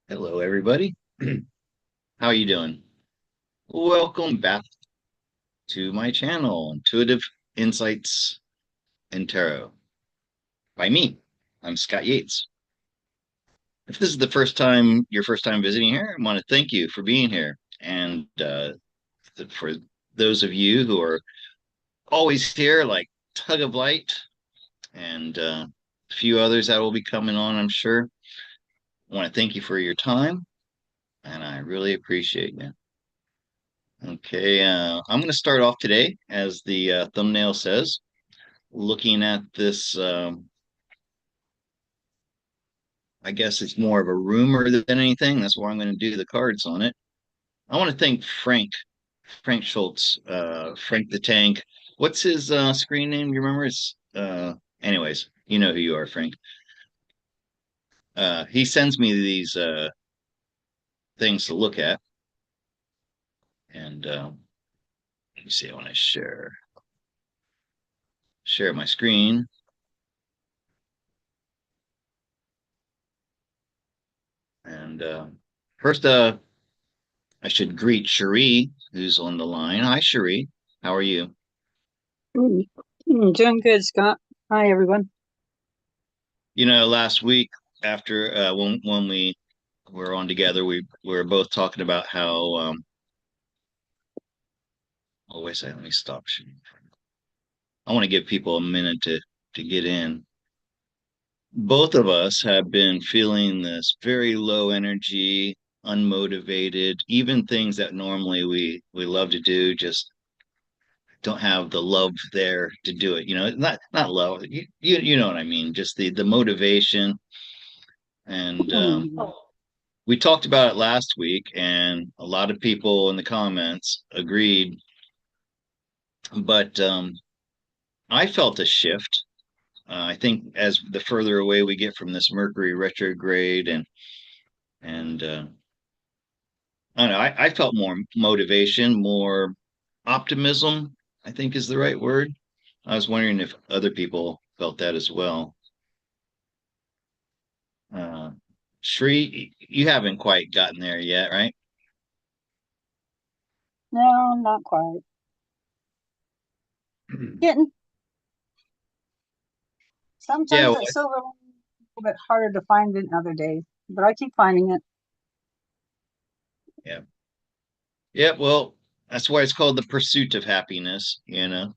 Hello, everybody. How are you doing? Welcome back to my channel, Intuitive Insights and Tarot. By me, I'm Scott Yates. If this is your first time visiting here, I want to thank you for being here. And for those of you who are always here, like Tug of Light and a few others that will be coming on, I'm sure. I want to thank you for your time, and I really appreciate you. Okay, I'm going to start off today, as the thumbnail says, looking at this. I guess it's more of a rumor than anything. That's why I'm going to do the cards on it. I want to thank Frank Schultz, Frank the Tank. What's his screen name? You remember? Anyways, you know who you are, Frank. He sends me these things to look at, and let me see. I want to share my screen. And first, I should greet Cherie, who's on the line. Hi, Cherie. How are you? Doing good, Scott. Hi, everyone. Last week after when we were on together, we were both talking about how. Oh, wait a second. Let me stop shooting. I want to give people a minute to get in. Both of us have been feeling this very low energy, unmotivated. Even things that normally we love to do just don't have the love there to do it. Not love. You know what I mean. Just the motivation. And Hmm. we talked about it last week, and a lot of people in the comments agreed. But I felt a shift. I think as the further away we get from this Mercury retrograde, and I don't know, I felt more motivation, more optimism. I think is the right word. I was wondering if other people felt that as well. Uh, Shri, you haven't quite gotten there yet, right? No, not quite. Getting Yeah, sometimes well, that silver lining is a little bit harder to find than other days, but I keep finding it. yeah, yeah. Well, that's why it's called the pursuit of happiness, and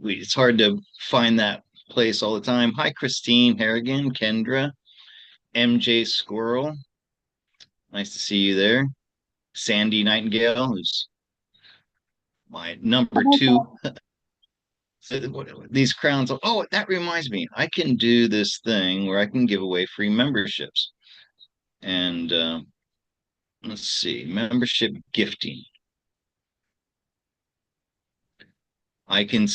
it's hard to find that place all the time. Hi, Christine Harrigan, Kendra, MJ Squirrel. Nice to see you there. Sandy Nightingale, who's my number two. These crowns. Oh, that reminds me. I can do this thing where I can give away free memberships. And let's see, membership gifting. I can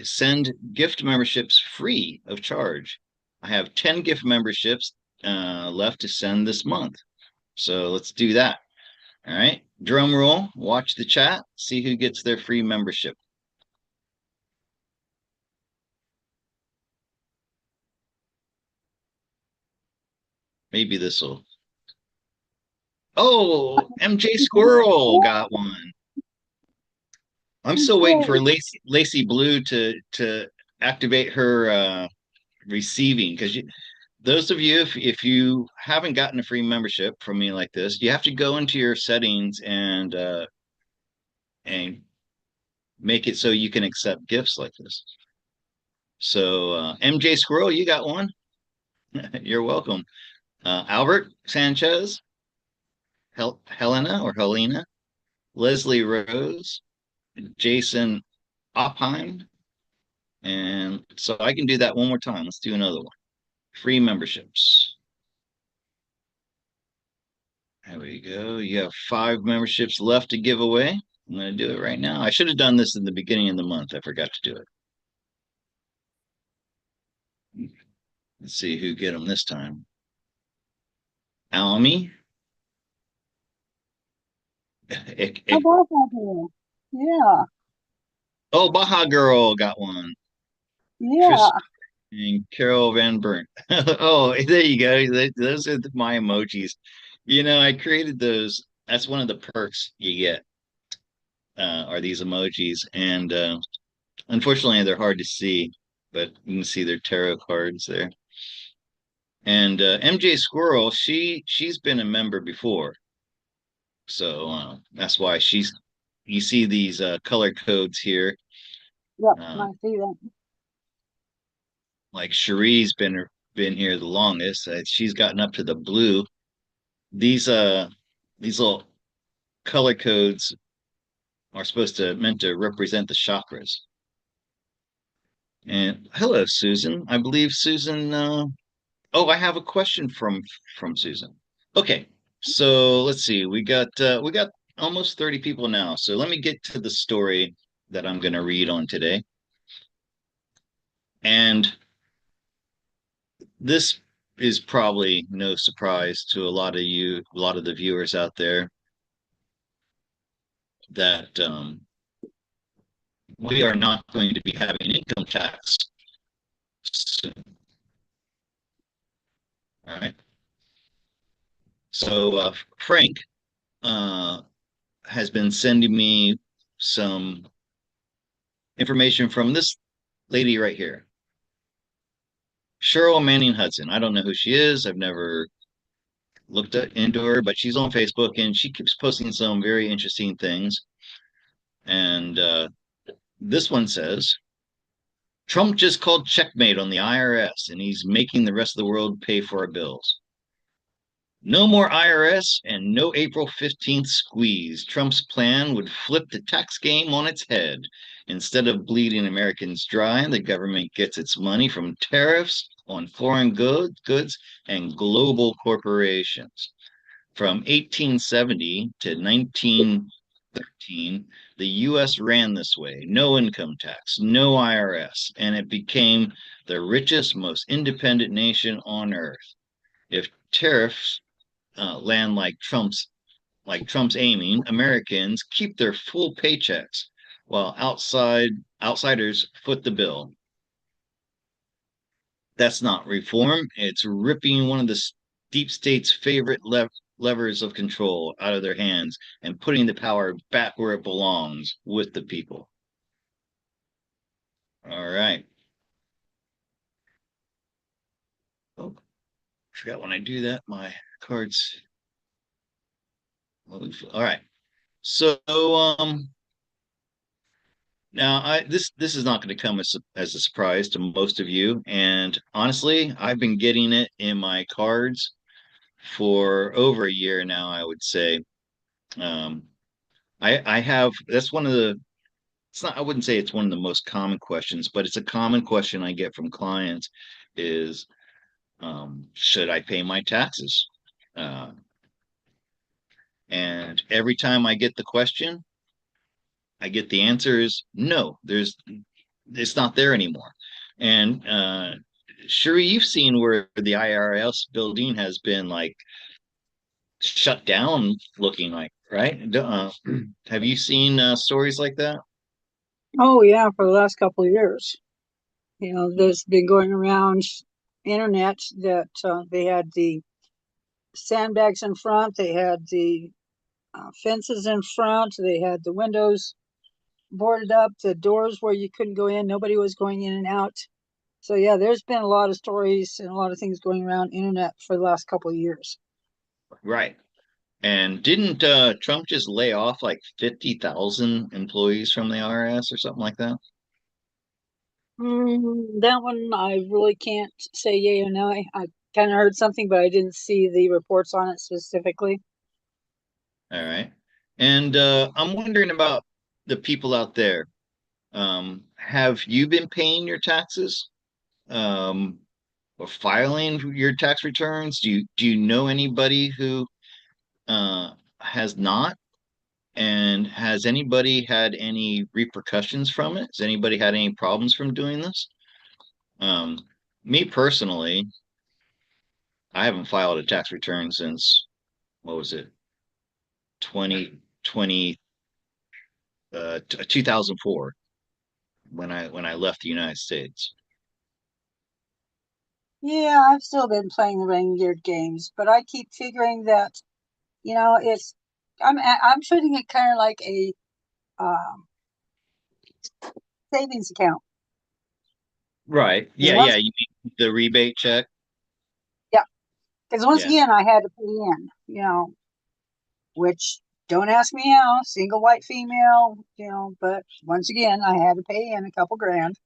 send gift memberships free of charge. I have 10 gift memberships left to send this month. So let's do that. All right. Drum roll, watch the chat, see who gets their free membership. Maybe this will. Oh, MJ Squirrel got one. I'm still waiting for Yay. Lacey Blue to activate her receiving, because those of you, if you haven't gotten a free membership from me like this, you have to go into your settings and make it so you can accept gifts like this. So MJ Squirrel, you got one. You're welcome. Albert Sanchez, Helena or Helena, Leslie Rose, Jason Opheim, and so I can do that one more time. Let's do another one. Free memberships. There we go. You have 5 memberships left to give away. I'm going to do it right now. I should have done this in the beginning of the month. I forgot to do it. Let's see who get them this time. Almy. How about that here? Yeah, Oh, Baja Girl got one. Chris yeah. and Carol Van Burnt. Oh, there you go. Those are my emojis. I created those. That's one of the perks you get, are these emojis. And unfortunately, they're hard to see, but you can see their tarot cards there. And MJ Squirrel, she's been a member before, so that's why she's. You see these color codes here. Yep, Uh, I see that. like Cherie's been here the longest. She's gotten up to the blue. These little color codes are supposed to meant to represent the chakras. And hello, Susan. I believe Susan. Oh, I have a question from Susan. Okay, so let's see. We got almost 30 people now. So let me get to the story that I'm going to read on today. And this is probably no surprise to a lot of the viewers out there, that we are not going to be having income tax soon. All right. So Frank uh, has been sending me some information from this lady right here, Cheryl Manning Hudson. I don't know who she is. I've never into her, but she's on Facebook and she keeps posting some very interesting things. And this one says, Trump just called checkmate on the IRS and he's making the rest of the world pay for our bills. No more IRS and no April 15th squeeze. Trump's plan would flip the tax game on its head. Instead of bleeding Americans dry, the government gets its money from tariffs on foreign goods and global corporations. From 1870 to 1913, the US ran this way: no income tax, no IRS, and it became the richest, most independent nation on earth. If tariffs land like Trump's aiming, Americans keep their full paychecks while outsiders foot the bill. That's not reform. It's ripping one of the deep state's favorite levers of control out of their hands and putting the power back where it belongs, with the people. All right. Oh, forgot when I do that, my cards move. All right. So now this is not going to come as a surprise to most of you. And honestly, I've been getting it in my cards for over a year now, I would say. Um, I have that's one of the it's not I wouldn't say it's one of the most common questions, but it's a common question I get from clients is, should I pay my taxes? Uh, and every time I get the question, I get the answer is no. It's not there anymore. And sure, you've seen where the IRS building has been like shut down, looking like, right? Have you seen stories like that? Oh yeah, for the last couple of years. There's been going around internet that they had the sandbags in front, they had the fences in front, they had the windows boarded up, the doors where you couldn't go in, nobody was going in and out. So yeah, there's been a lot of stories and a lot of things going around internet for the last couple of years. Right. And didn't Trump just lay off like 50,000 employees from the IRS or something like that? That one I really can't say yay or no. I kind of heard something, but I didn't see the reports on it specifically. All right. And I'm wondering about the people out there. Have you been paying your taxes, um, or filing your tax returns? Do you know anybody who uh, has not? And has anybody had any repercussions from it? Has anybody had any problems from doing this? Um, Me personally, I haven't filed a tax return since, what was it, 2020, 2004, when I left the United States. Yeah, I've still been playing the reindeer games, but I keep figuring that, it's I'm treating it kind of like a um, savings account. Right. Because Yeah, once, yeah. You mean the rebate check? yeah, because once Yeah. again I had to pay in, which don't ask me how, single white female, but once again I had to pay in a couple grand.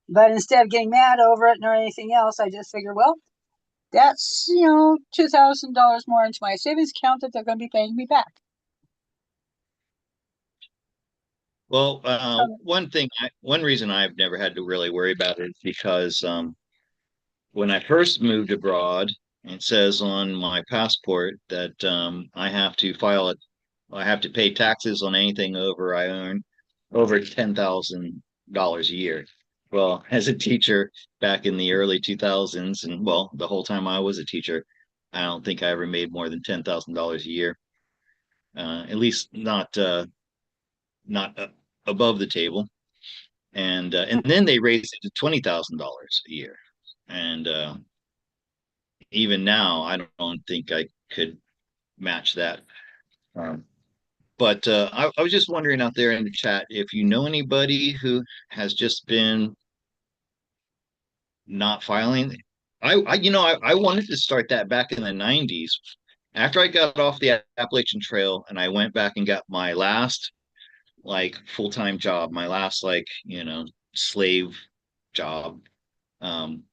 But instead of getting mad over it or anything else, I just figured, well, that's $2,000 more into my savings account that they're going to be paying me back. Well, So, one reason I've never had to really worry about it is because when I first moved abroad, it says on my passport that I have to pay taxes on anything over I earn over $10,000 a year. Well, as a teacher back in the early 2000s, and well, the whole time I was a teacher, I don't think I ever made more than $10,000 a year. At least not above the table. And then they raised it to $20,000 a year. And even now, I don't think I could match that. Um, but I was just wondering out there in the chat if you know anybody who has just been not filing. I wanted to start that back in the 90s. After I got off the Appalachian Trail and I went back and got my last like full-time job, my last slave job. Um,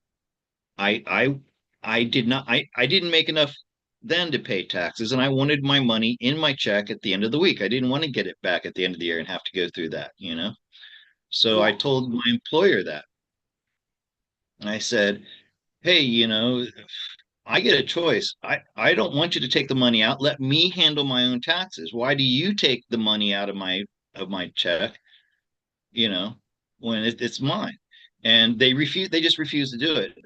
I I did not I didn't make enough then to pay taxes, and I wanted my money in my check at the end of the week. I didn't want to get it back at the end of the year and have to go through that. So I yeah, told my employer that. I said, "Hey, I get a choice. I don't want you to take the money out. Let me handle my own taxes. Why do you take the money out of my check, you know, when it's mine?" And they just refused to do it.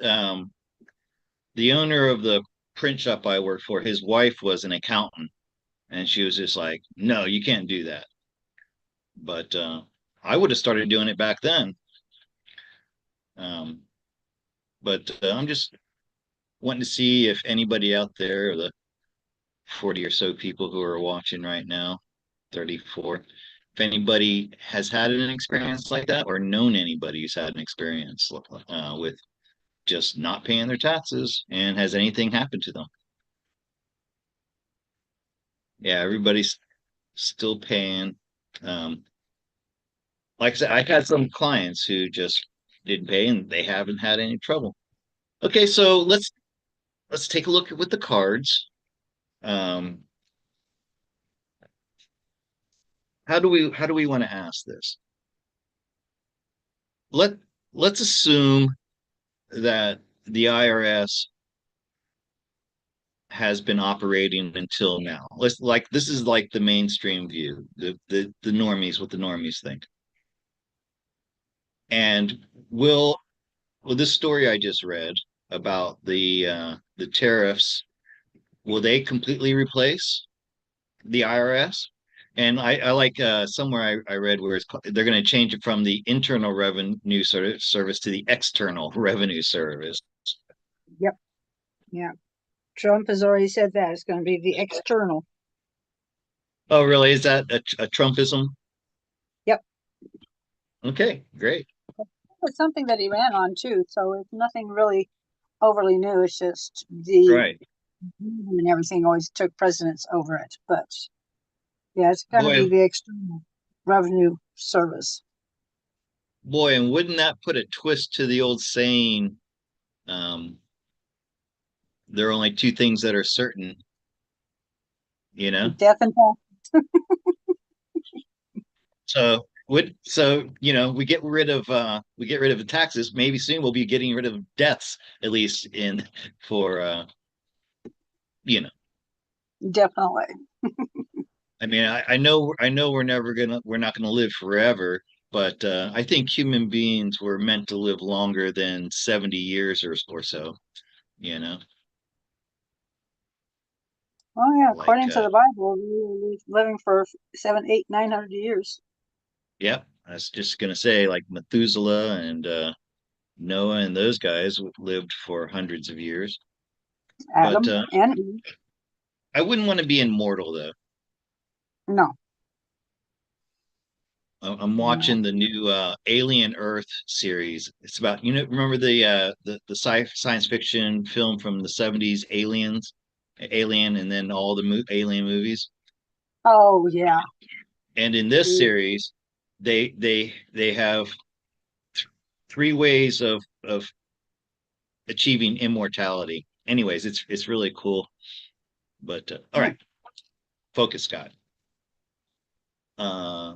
The owner of the print shop I worked for, his wife was an accountant, and she was just like, "No, you can't do that." But I would have started doing it back then. Um, but I'm just wanting to see if anybody out there, the 40 or so people who are watching right now, 34, if anybody has had an experience like that or known anybody who's had an experience with just not paying their taxes and has anything happened to them. Yeah, everybody's still paying. Um, like I said, I've had some clients who just didn't pay and they haven't had any trouble. Okay, so let's take a look with the cards. Um, how do we want to ask this? Let let's assume that the IRS has been operating until now. Let's like this is like the mainstream view, the normies, what the normies think. And will this story I just read about the tariffs, will they completely replace the IRS? And I like somewhere I read where they're going to change it from the internal revenue service to the external revenue service. yep, yeah. Trump has already said that it's going to be the external. Oh, really? Is that a Trumpism? Yep, Okay, great. it's something that he ran on too, so it's nothing really overly new. It's just the Right. and everything always took precedence over it. But yeah, it's going to be Boy, the external revenue service. boy, and wouldn't that put a twist to the old saying, um, there are only two things that are certain, you know? Death and tax. We get rid of the taxes. Maybe soon we'll be getting rid of deaths, at least in for you know. Definitely. I mean, I know we're not gonna live forever, but I think human beings were meant to live longer than 70 years or so, you know. Oh yeah, Like according to the Bible, we were living for 7, 8, 900 years. yeah, I was just gonna say like Methuselah and Noah and those guys lived for hundreds of years. But Adam and Eve. I wouldn't want to be immortal though. No, I'm no. watching the new Alien Earth series. It's about, remember the science fiction film from the 70s, Alien, and then all the Alien movies. Oh yeah. And in this The, series, they have three ways of achieving immortality. Anyways, it's really cool. But all hmm, right, focus, Scott. Uh,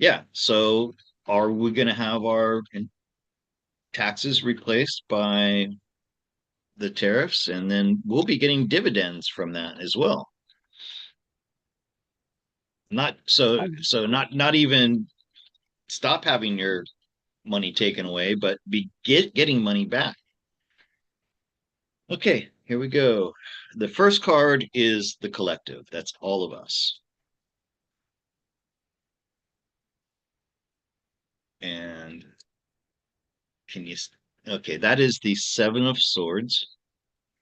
yeah. So, are we going to have our taxes replaced by the tariffs, and then we'll be getting dividends from that as well? Not so um, so not even stop having your money taken away, but be getting money back. Okay, here we go. The first card is the collective. That's all of us. And can you? Okay, that is the Seven of Swords.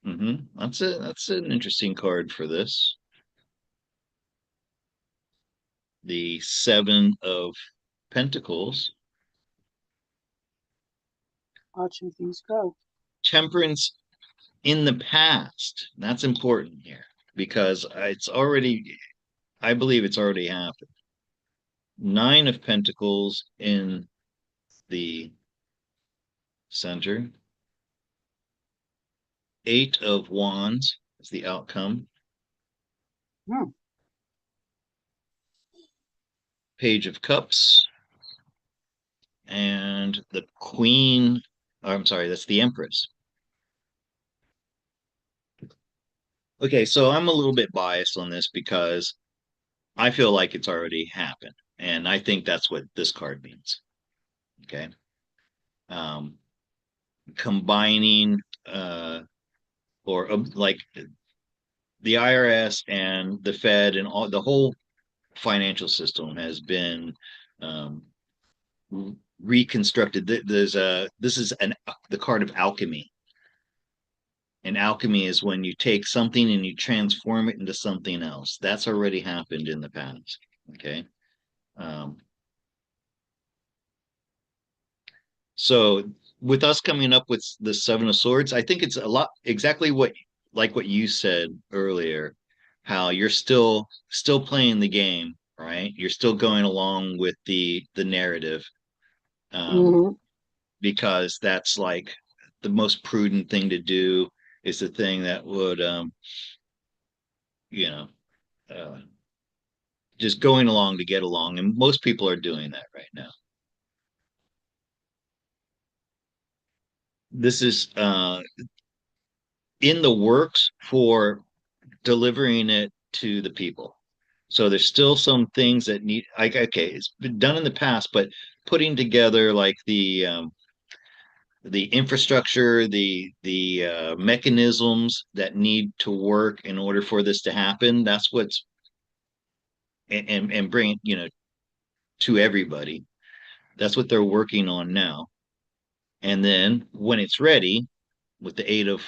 That's an interesting card for this. The Seven of Pentacles. watching things go. Temperance in the past. That's important here because I believe it's already happened. Nine of Pentacles in the center. Eight of Wands is the outcome. Hmm. Page of Cups and the Queen. I'm sorry, that's the Empress. Okay, so I'm a little bit biased on this because I feel like it's already happened. And I think that's what this card means. Okay. Um, Combining like the IRS and the Fed and all the whole financial system has been um, reconstructed. This is the card of alchemy, and alchemy is when you take something and you transform it into something else. That's already happened in the past. Okay. Um, so with us coming up with the Seven of Swords, I think it's a lot exactly what you said earlier, how you're still playing the game, right? You're still going along with the narrative, um, Hmm. because that's like the most prudent thing to do is the thing that would you know uh, just going along to get along, and most people are doing that right now. This is in the works for delivering it to the people. So there's still some things that need like okay, it's been done in the past, but putting together like the infrastructure, the mechanisms that need to work in order for this to happen, that's what's and bring it, to everybody. That's what they're working on now. And then when it's ready with the eight of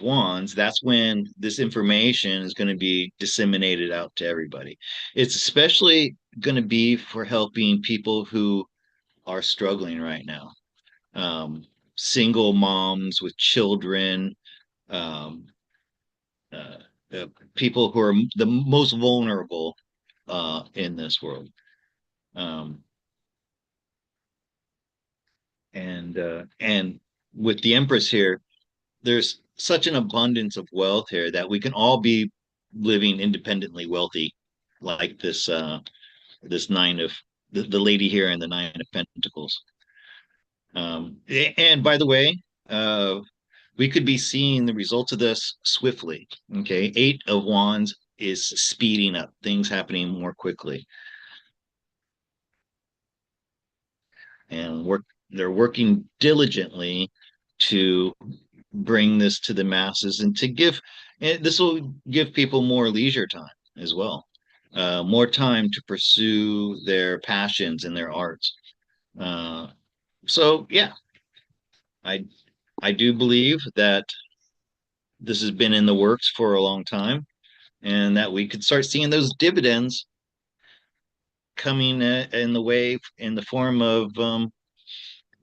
wands, that's when this information is going to be disseminated out to everybody. It's especially going to be for helping people who are struggling right now, um, single moms with children, um, uh, people who are the most vulnerable in this world. um, and with the empress here, there's such an abundance of wealth here that we can all be living independently wealthy, like this nine of the lady here in the nine of pentacles. And by the way, we could be seeing the results of this swiftly. Okay, eight of wands is speeding up things, happening more quickly, and they're working diligently to bring this to the masses and to give, and this will give people more leisure time as well, more time to pursue their passions and their arts. Uh, so yeah, I I do believe that this has been in the works for a long time, and that we could start seeing those dividends coming in the way in the form of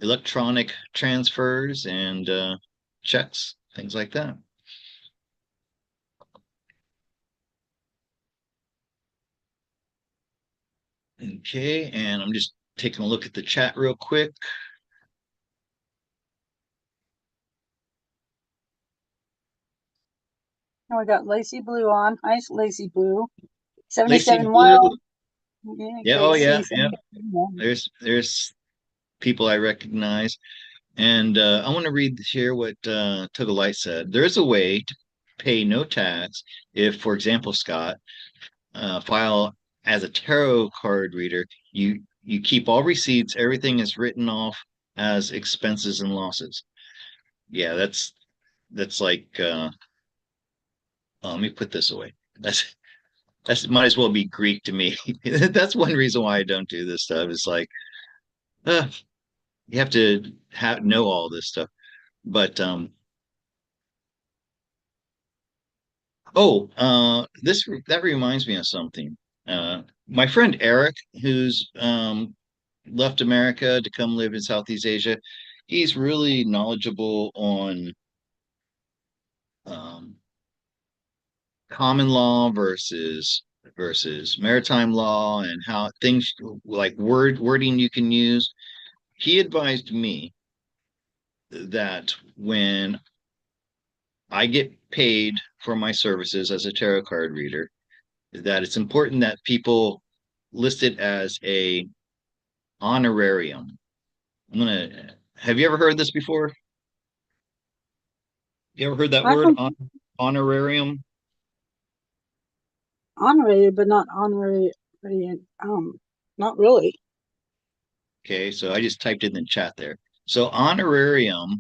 electronic transfers and checks, things like that. Okay, and I'm just taking a look at the chat real quick. Now we got Lacy Blue on. Hi, Lacy Blue. Lacey 77 Blue. Wild. Yeah, Yeah, great oh to see yeah, you. yeah. 77 Wild. There's people I recognize. And I want to read here what Light said. There is a way to pay no tax if, for example, Scott, file as a tarot card reader, you keep all receipts, everything is written off as expenses and losses. Yeah, that's like let me put this away. That's might as well be Greek to me. That's one reason why I don't do this stuff. It's like uh, you have to know all this stuff. But oh, that reminds me of something. My friend Eric, who's left America to come live in Southeast Asia, he's really knowledgeable on um, common law versus maritime law and how things like wording you can use. He advised me that when I get paid for my services as a tarot card reader, that it's important that people list it as a honorarium. I'm gonna. Have you ever heard this before? You ever heard that I word don't honorarium? honorary, but not honorary. Not really. Okay, so I just typed in the chat there. So honorarium,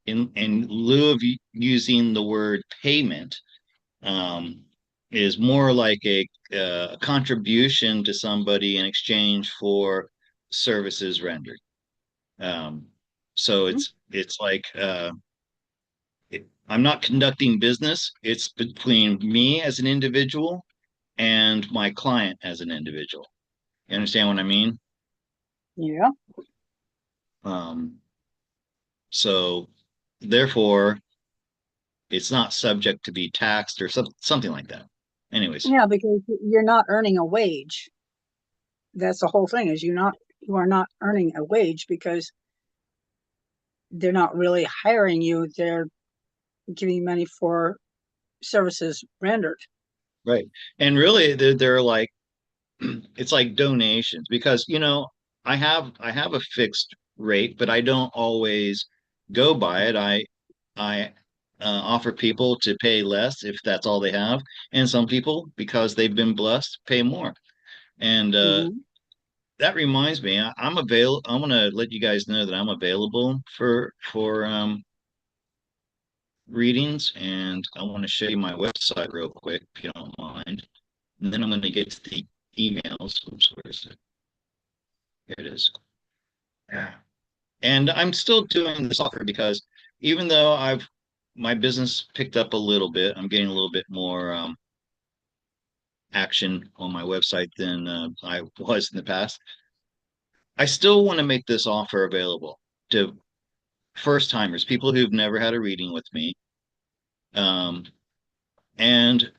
in lieu of using the word payment, um, is more like a contribution to somebody in exchange for services rendered. Um, so Hmm. it's like I'm not conducting business. It's between me as an individual and my client as an individual. You understand what I mean? Yeah. Um, so therefore, it's not subject to be taxed or something like that. Anyways, Yeah, because you're not earning a wage. That's the whole thing, is you are not earning a wage because they're not really hiring you. They're giving you money for services rendered. right. And really, they're like it's like donations because I have a fixed rate, but I don't always go by it. I offer people to pay less if that's all they have, and some people, because they've been blessed, pay more. And Hmm. that reminds me, I'm available. I want to let you guys know that I'm available for readings, and I want to show you my website real quick if you don't mind. And then I'm going to get to the emails. Oops, where is it? Here it is. Yeah. And I'm still doing this offer because even though I've my business picked up a little bit, I'm getting a little bit more action on my website than I was in the past. I still want to make this offer available to first timers, people who've never had a reading with me. Um, and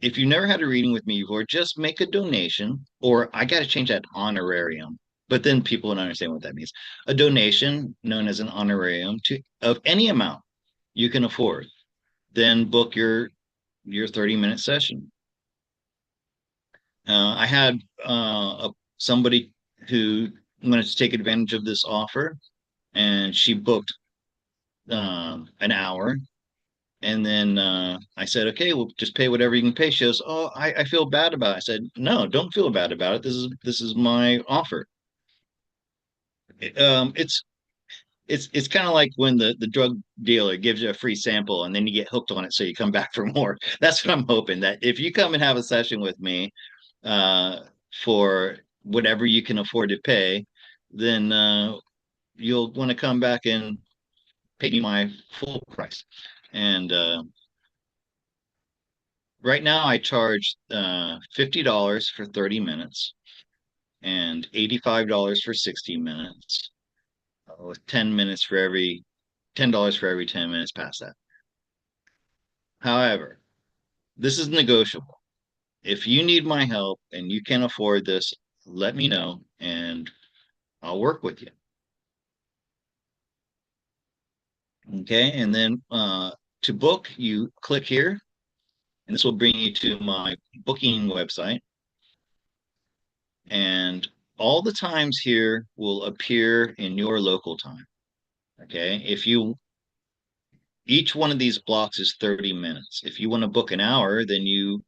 if you never had a reading with me before, just make a donation, or I got to change that honorarium. But then people don't understand what that means. A donation, known as an honorarium, to of any amount you can afford, then book your 30-minute session. I had somebody who wanted to take advantage of this offer, and she booked an hour. And then I said, okay, well, just pay whatever you can pay. She goes, oh, I feel bad about it. I said, no, don't feel bad about it. This is my offer. It's it's kind of like when the drug dealer gives you a free sample and then you get hooked on it, so you come back for more. That's what I'm hoping, that if you come and have a session with me uh, for whatever you can afford to pay, then you'll want to come back and pay me my full price. And right now I charge $50 for 30 minutes and $85 for 60 minutes, with 10 minutes for every $10 for every 10 minutes past that. However, this is negotiable. If you need my help and you can't afford this, let me know and I'll work with you. Okay. And then to book, you click here, and this will bring you to my booking website. And all the times here will appear in your local time. Okay. If you, each one of these blocks is 30 minutes. If you want to book an hour, then you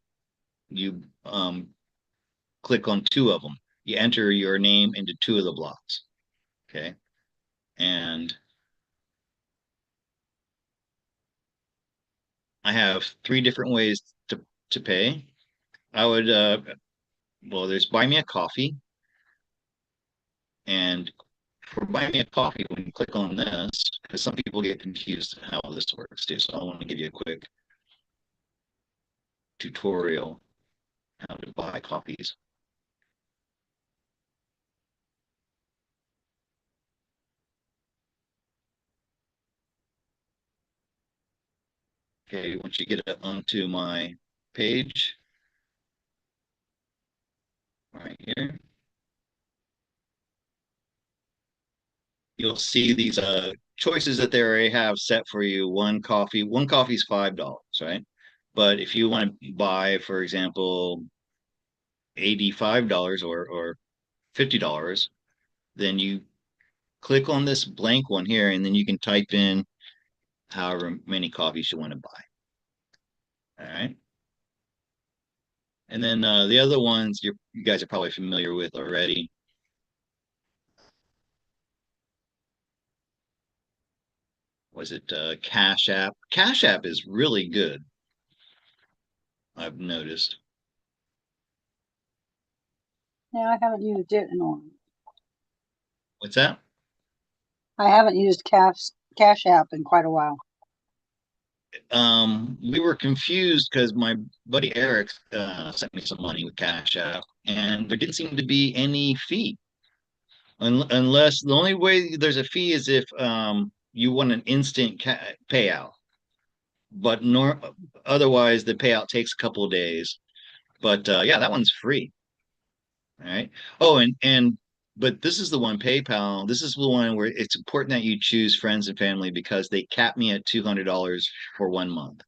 click on two of them. You enter your name into two of the blocks. Okay. And I have three different ways to pay. I would well, there's buy me a coffee, and for buy me a coffee, when you click on this, because some people get confused how this works too. So I want to give you a quick tutorial how to buy coffees. Okay, once you get it onto my page right here, you'll see these choices that they already have set for you. One coffee is $5, right? But if you want to buy, for example, $85 or $50, then you click on this blank one here, and then you can type in however many coffees you want to buy. All right. And then the other ones you guys are probably familiar with already. Was it Cash App? Cash App is really good, I've noticed. Yeah, I haven't used it in a while. What's that? I haven't used Cash App in quite a while. We were confused because my buddy Eric sent me some money with Cash App, and there didn't seem to be any fee. Unless the only way there's a fee is if you want an instant payout, but nor otherwise the payout takes a couple of days. But yeah, that one's free. All right. Oh, and but this is the one, PayPal. This is the one where it's important that you choose friends and family because they cap me at $200 for 1 month.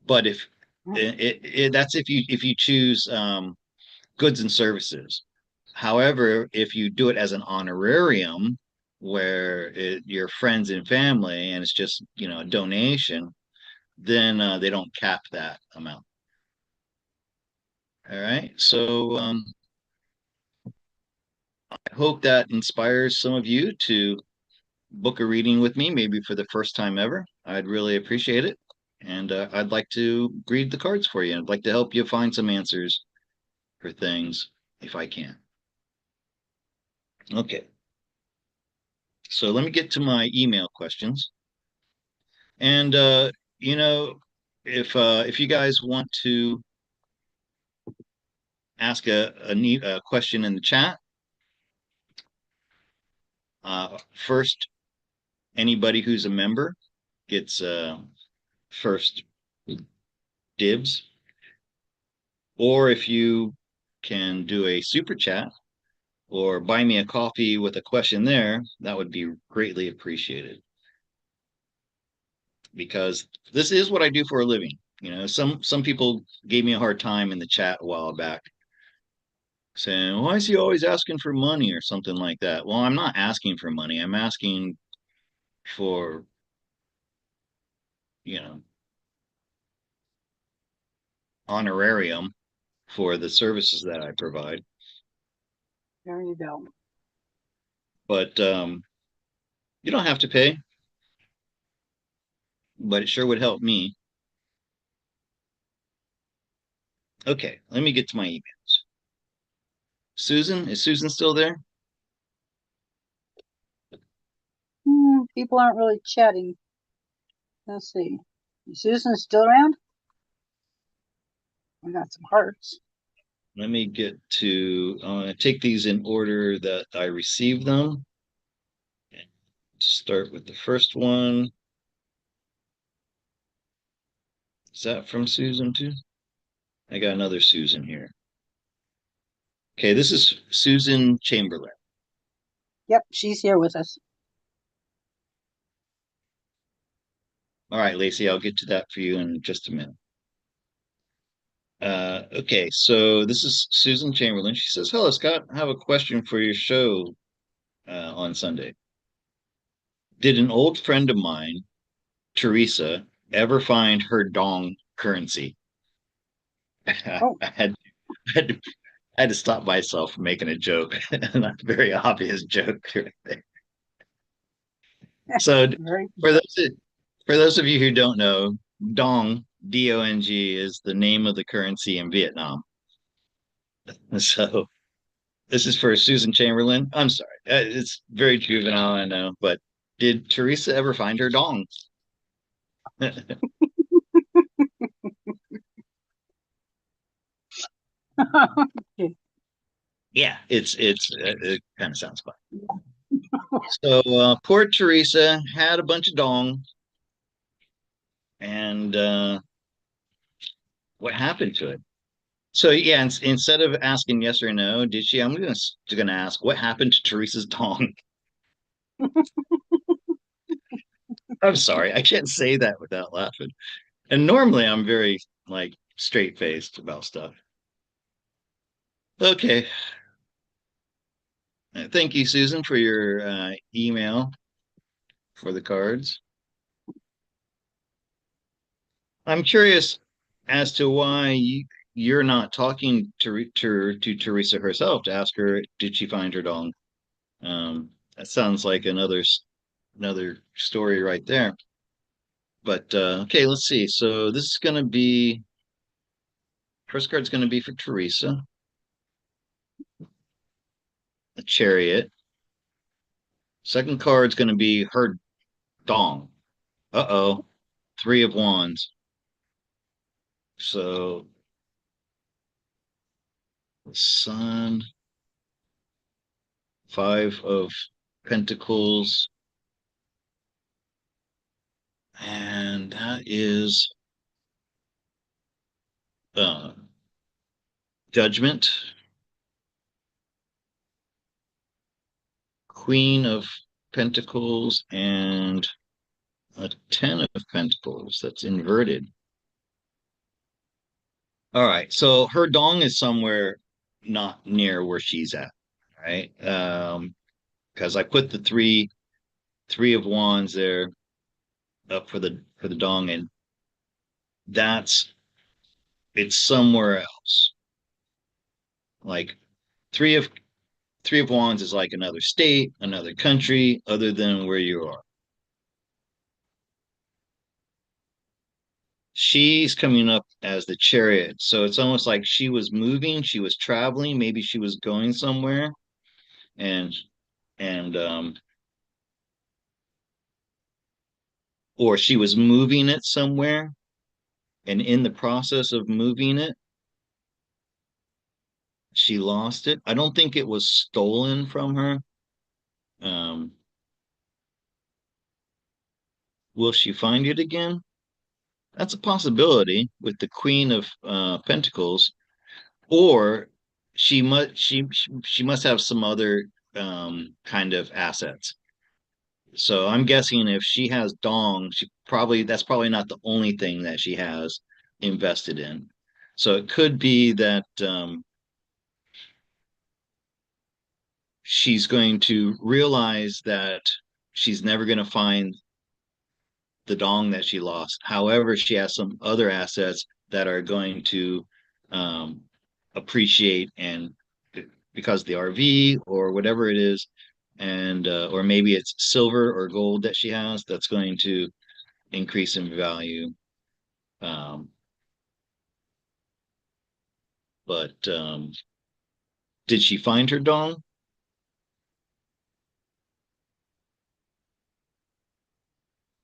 But if that's if you choose goods and services. However, if you do it as an honorarium, where your friends and family, and it's just a donation, then they don't cap that amount. All right. So I hope that inspires some of you to book a reading with me, maybe for the first time ever. I'd really appreciate it. And I'd like to read the cards for you. I'd like to help you find some answers for things if I can. Okay. So let me get to my email questions. And you know, if you guys want to ask a question in the chat, first anybody who's a member gets first dibs. Or if you can do a super chat or buy me a coffee with a question there, that would be greatly appreciated. Because this is what I do for a living. Some people gave me a hard time in the chat a while back saying, why is he always asking for money or something like that? Well, I'm not asking for money. I'm asking for, you know, honorarium for the services that I provide. There you go. But you don't have to pay, but it sure would help me. Okay, let me get to my emails. Susan, is Susan still there? people aren't really chatting. Let's see. Is Susan still around? I got some hearts. Let me get to take these in order that I received them. Start with the first one. Is that from Susan too? I got another Susan here. Okay, this is Susan Chamberlain. Yep, she's here with us. All right, Lacey, I'll get to that for you in just a minute. Okay, so this is Susan Chamberlain. She says, "Hello, Scott. I have a question for your show on Sunday. Did an old friend of mine, Teresa, ever find her dong currency?" I Oh, had to, I had to stop myself from making a joke, not a very obvious joke. So, very for those for those of you who don't know, dong, D-O-N-G, is the name of the currency in Vietnam. So this is for Susan Chamberlain. I'm sorry. It's very juvenile, I know, but did Teresa ever find her dong? good. Yeah, it kind of sounds fun. So poor Teresa had a bunch of dong, and what happened to it? So yeah, instead of asking yes or no, did she? I'm gonna ask what happened to Teresa's dong. I'm sorry, I can't say that without laughing. And normally I'm very like straight faced about stuff. Okay, thank you, Susan, for your email for the cards. I'm curious as to why you're not talking to Teresa herself to ask her did she find her dong. That sounds like another story right there. But okay, let's see. So this is going to be first card's going to be for Teresa, a chariot. Second card's going to be her dong. Uh-oh, three of wands. So sun, five of pentacles, and that is uh, judgment, queen of pentacles, and a 10 of pentacles. That's inverted. All right. So her dong is somewhere not near where she's at, right? Because I put the three of wands there up for the dong, and that's it's somewhere else. Like three of three of wands is like another state, another country, other than where you are. She's coming up as the chariot, so it's almost like she was moving, she was traveling, maybe she was going somewhere, and and or she was moving it somewhere, and in the process of moving it, she lost it. I don't think it was stolen from her. Um, will she find it again? That's a possibility with the Queen of Pentacles, or she must have some other kind of assets. So I'm guessing if she has dong, she probably that's probably not the only thing that she has invested in. So it could be that she's going to realize that she's never going to find the dong that she lost. However, she has some other assets that are going to um, appreciate and because the RV or whatever it is, and or maybe it's silver or gold that she has that's going to increase in value. Um, but did she find her dong?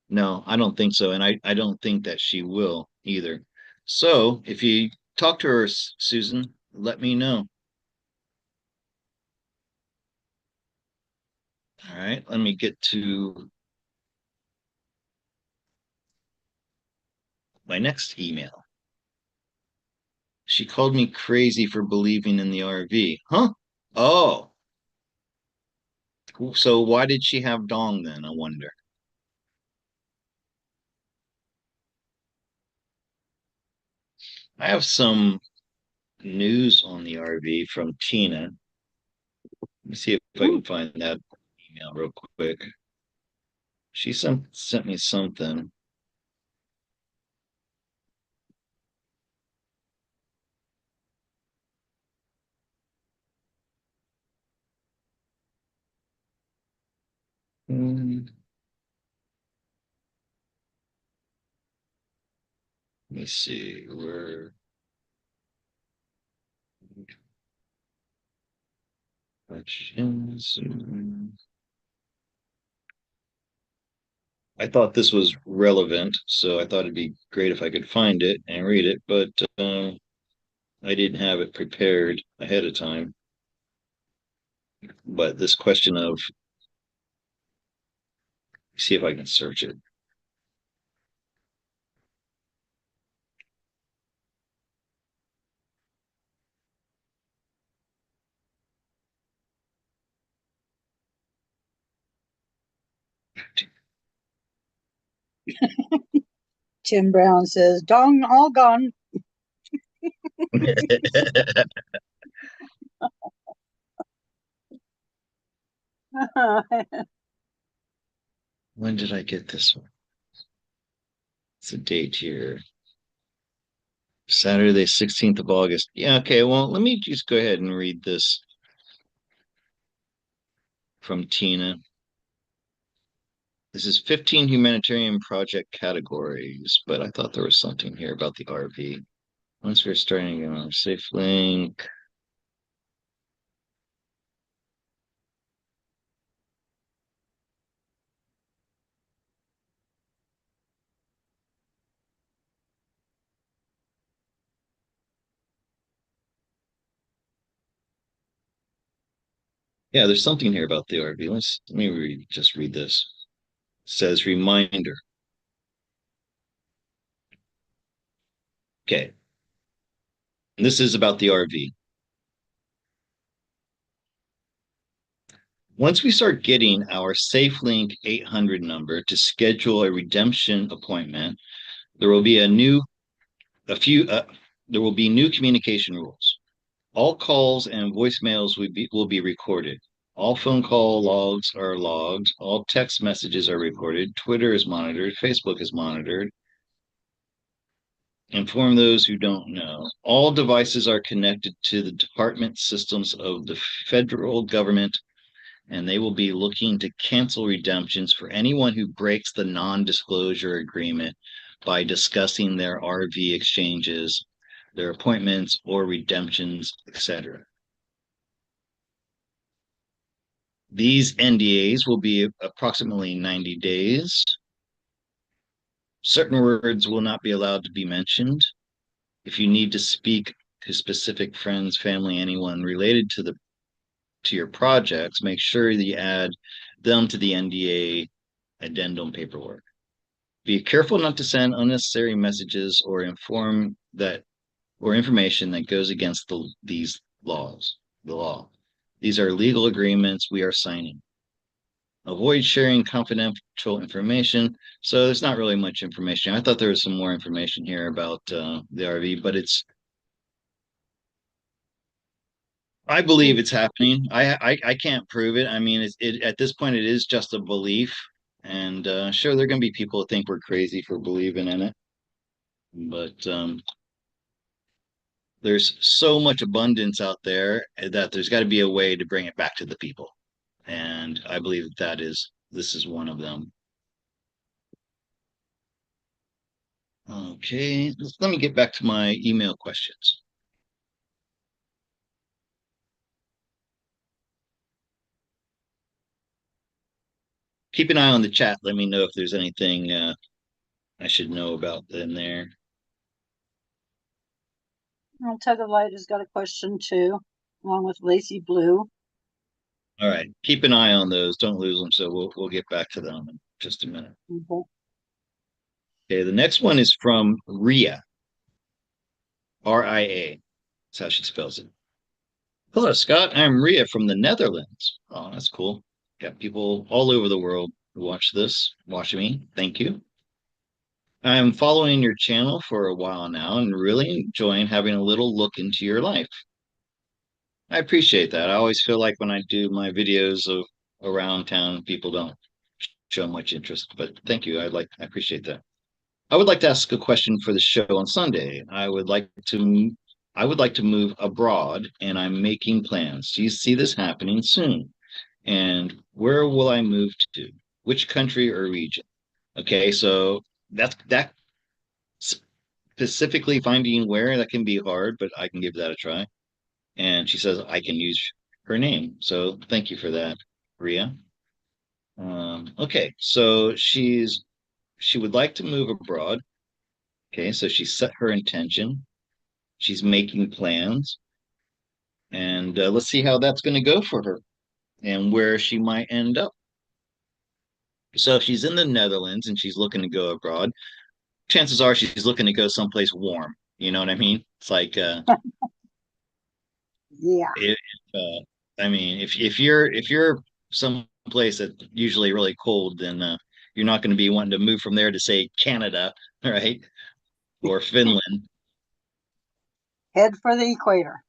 No, I don't think so. And I don't think that she will either. So if you talk to her, Susan, let me know. All right, let me get to my next email. She called me crazy for believing in the RV. Huh? Oh, so why did she have dong then? I wonder. I have some news on the RV from Tina. Let me see if I Ooh, can find that email real quick. She sent me something. Hmm, let me see where questions. I thought this was relevant, so I thought it'd be great if I could find it and read it, but I didn't have it prepared ahead of time. But this question of, see if I can search it. Tim Brown says, "Dong all gone." When did I get this one? It's a date here. Saturday, 16th of August. Yeah, okay. Well, let me just go ahead and read this from Tina. This is 15 humanitarian project categories, but I thought there was something here about the RV. Once we're starting on safe link. Yeah, there's something here about the RV. Let me just read this. It says reminder. Okay. And this is about the RV. Once we start getting our SafeLink 800 number to schedule a redemption appointment, there will be a few, there will be new communication rules. All calls and voicemails will be recorded. All phone call logs are logged. All text messages are recorded. Twitter is monitored. Facebook is monitored. Inform those who don't know. All devices are connected to the department systems of the federal government, and they will be looking to cancel redemptions for anyone who breaks the non-disclosure agreement by discussing their RV exchanges, their appointments or redemptions, etc. These NDAs will be approximately 90 days. Certain words will not be allowed to be mentioned. If you need to speak to specific friends, family, anyone related to your projects, make sure that you add them to the NDA addendum paperwork. Be careful not to send unnecessary messages or inform that or information that goes against these laws, the law. These are legal agreements we are signing. Avoid sharing confidential information. So there's not really much information. I thought there was some more information here about the RV, but I believe it's happening. I can't prove it. I mean, at this point it is just a belief, and sure, there are going to be people who think we're crazy for believing in it, but there's so much abundance out there that there's got to be a way to bring it back to the people, and I believe this is one of them. Okay, let me get back to my email questions. keep an eye on the chat. Let me know if there's anything I should know about in there. Well, Tug of Light has got a question too, along with Lacy Blue. All right, keep an eye on those. Don't lose them. So we'll get back to them in just a minute. Okay. Okay, the next one is from Ria, RIA. That's how she spells it. Hello, Scott. I'm Ria from the Netherlands. Oh, that's cool. Got people all over the world who watch this, watch me. Thank you. I'm following your channel for a while now and really enjoying having a little look into your life. I appreciate that. I always feel like when I do my videos of around town, people don't show much interest, but thank you. I appreciate that. I would like to ask a question for the show on Sunday. I would like to move abroad and I'm making plans. Do you see this happening soon? And where will I move to? Which country or region? Okay, so that specifically finding where that can be hard, but I can give that a try. And she says I can use her name. So thank you for that, Ria. Okay, so she would like to move abroad. Okay, so she set her intention. She's making plans, and let's see how that's going to go for her and where she might end up. So if she's in the Netherlands and she's looking to go abroad, chances are she's looking to go someplace warm. You know what I mean? It's like Yeah. if I mean if you're someplace that's usually really cold, then you're not going to be wanting to move from there to say Canada, right? Or Finland. Head for the equator.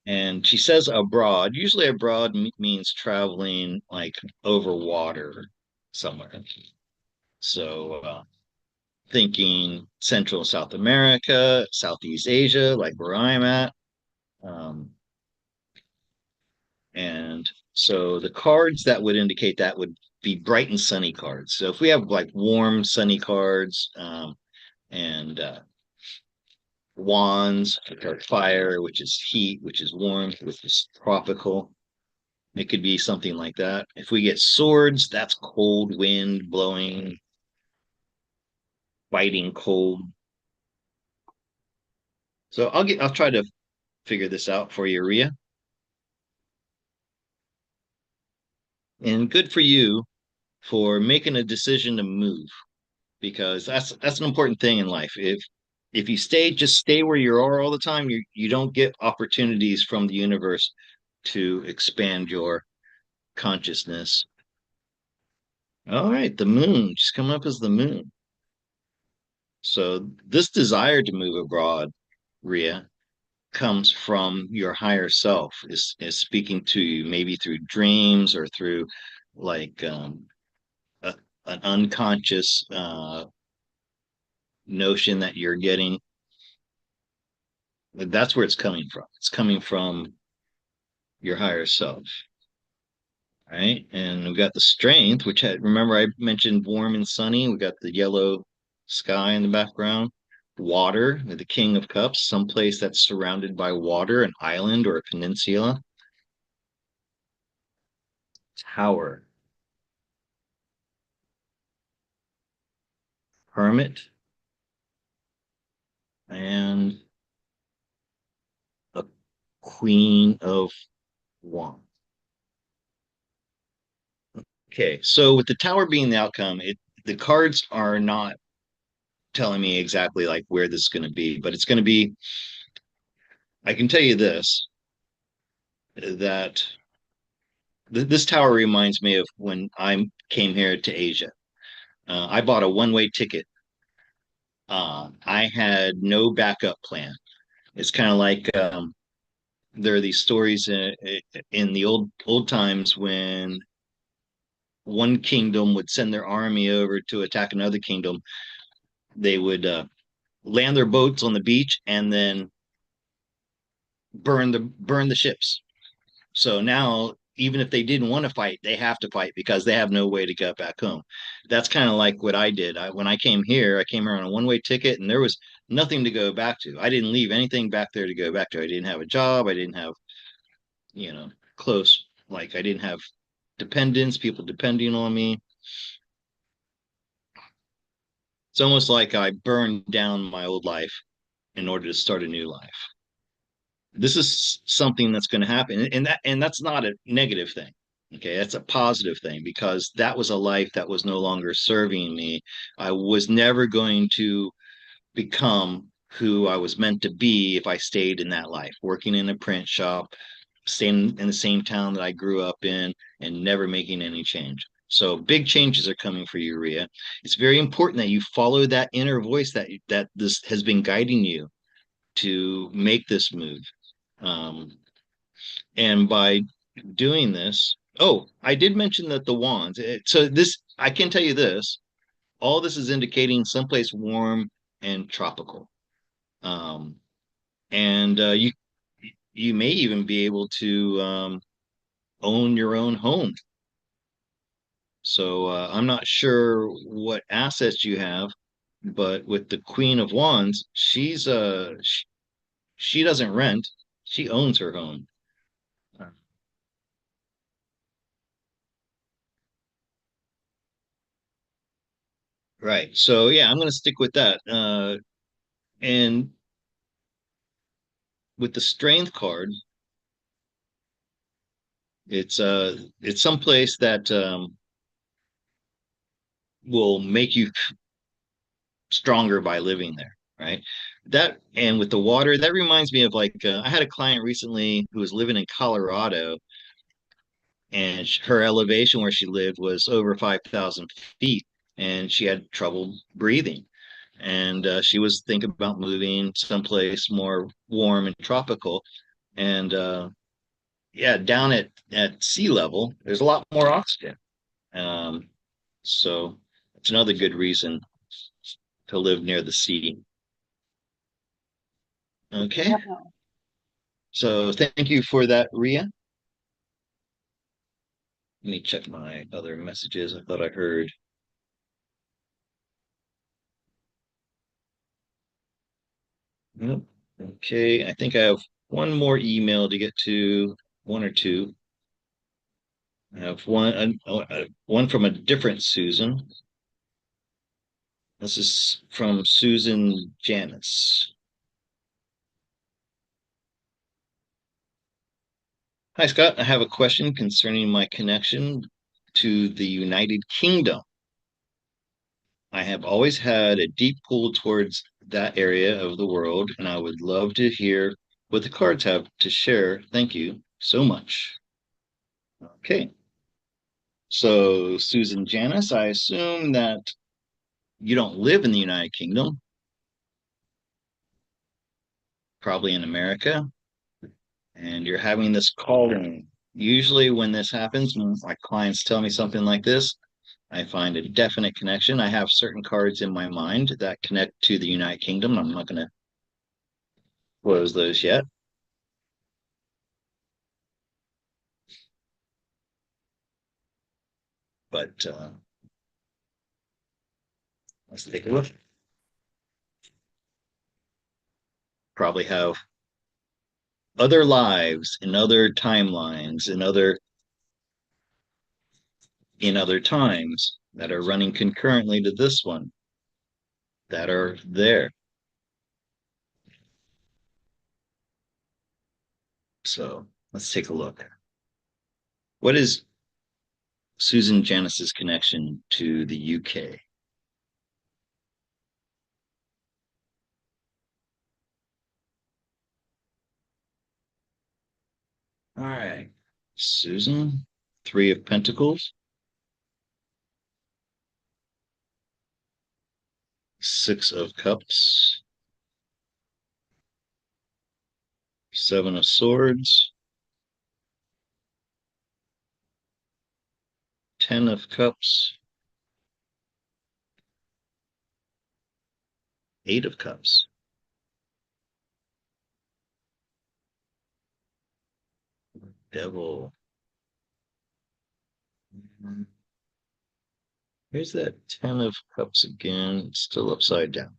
And she says abroad. Usually abroad means traveling like over water somewhere. So thinking Central South America, Southeast Asia, like where I'm at. Um, and so the cards that would indicate that would be bright and sunny cards. So if we have like warm, sunny cards and wands, which are fire, which is heat, which is warmth, which is tropical. It could be something like that. If we get swords, that's cold wind blowing, biting cold. So I'll try to figure this out for you, Ria. And good for you for making a decision to move because that's an important thing in life. If you just stay where you are all the time, you don't get opportunities from the universe to expand your consciousness. All right, the moon. She's coming up as the moon. So this desire to move abroad, Ria, comes from your higher self, is speaking to you, maybe through dreams or through like a, an unconscious notion that you're getting. That's where it's coming from. It's coming from your higher self. Right. And we've got the strength, which remember I mentioned warm and sunny. We got the yellow sky in the background, water, the King of Cups, someplace that's surrounded by water, an island or a peninsula. Tower, hermit, and a queen of wands. Okay, so with the tower being the outcome, the cards are not telling me exactly like where this is going to be, but it's going to be. I can tell you this that this tower reminds me of when I came here to Asia. I bought a one-way ticket. I had no backup plan. It's kind of like there are these stories in the old times when one kingdom would send their army over to attack another kingdom. They would land their boats on the beach and then burn the ships. So now, even if they didn't want to fight, they have to fight because they have no way to get back home. That's kind of like what I did. When I came here, I came here on a one-way ticket, and there was nothing to go back to. I didn't leave anything back there to go back to. I didn't have a job. I didn't have, close. Like I didn't have. dependents, people depending on me. It's almost like I burned down my old life in order to start a new life. This is something that's going to happen, and that's not a negative thing. Okay, that's a positive thing because that was a life that was no longer serving me. I was never going to become who I was meant to be if I stayed in that life, working in a print shop, staying in the same town that I grew up in, and never making any change. So big changes are coming for you, Ria. It's very important that you follow that inner voice that this has been guiding you to make this move. Um, and by doing this, oh, I did mention that the wands. So this, I can tell you this. All this is indicating someplace warm and tropical. Um, and you may even be able to own your own home. So I'm not sure what assets you have, but with the Queen of Wands, she doesn't rent; she owns her home. Right. So yeah, I'm going to stick with that. And with the Strength card, it's someplace that will make you stronger by living there, right? That and with the water, that reminds me of like I had a client recently who was living in Colorado, and her elevation where she lived was over 5,000 feet, and she had trouble breathing. And she was thinking about moving someplace more warm and tropical. And yeah, down at sea level, there's a lot more oxygen. Um, so it's another good reason to live near the sea. Okay. Yeah. So thank you for that, Ria. Let me check my other messages. I thought I heard. Nope. Okay, I think I have one more email to get to, one or two. I have one from a different Susan. This is from Susan Janice. Hi, Scott. I have a question concerning my connection to the United Kingdom. I have always had a deep pull towards that area of the world, and I would love to hear what the cards have to share. Thank you so much. Okay. So, Susan Janice, I assume that you don't live in the United Kingdom, probably in America, and you're having this calling. Usually, when this happens, when my clients tell me something like this, I find a definite connection. I have certain cards in my mind that connect to the United Kingdom. I'm not going to close those yet, but let's take a look. Probably have other lives in other timelines in other times that are running concurrently to this one that are there. So let's take a look. What is Susan Janice's connection to the UK? All right. Susan, Three of Pentacles, Six of Cups, Seven of Swords, Ten of Cups, Eight of Cups, Devil. Here's that Ten of Cups again, still upside down.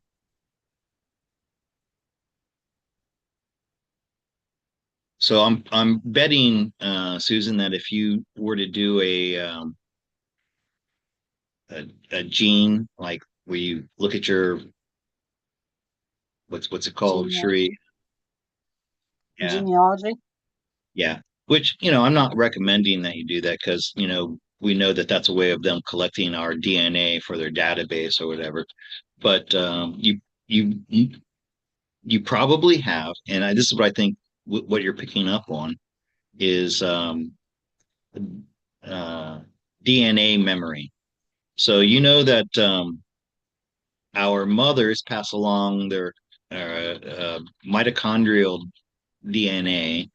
So I'm betting, Susan, that if you were to do a gene, like where you look at your what's it called, Cherie? Gene- Yeah, genealogy. yeah. Which, I'm not recommending that you do that because, we know that that's a way of them collecting our DNA for their database or whatever. But you you probably have, and this is what I think what you're picking up on is uh, DNA memory. So you know that our mothers pass along their mitochondrial DNA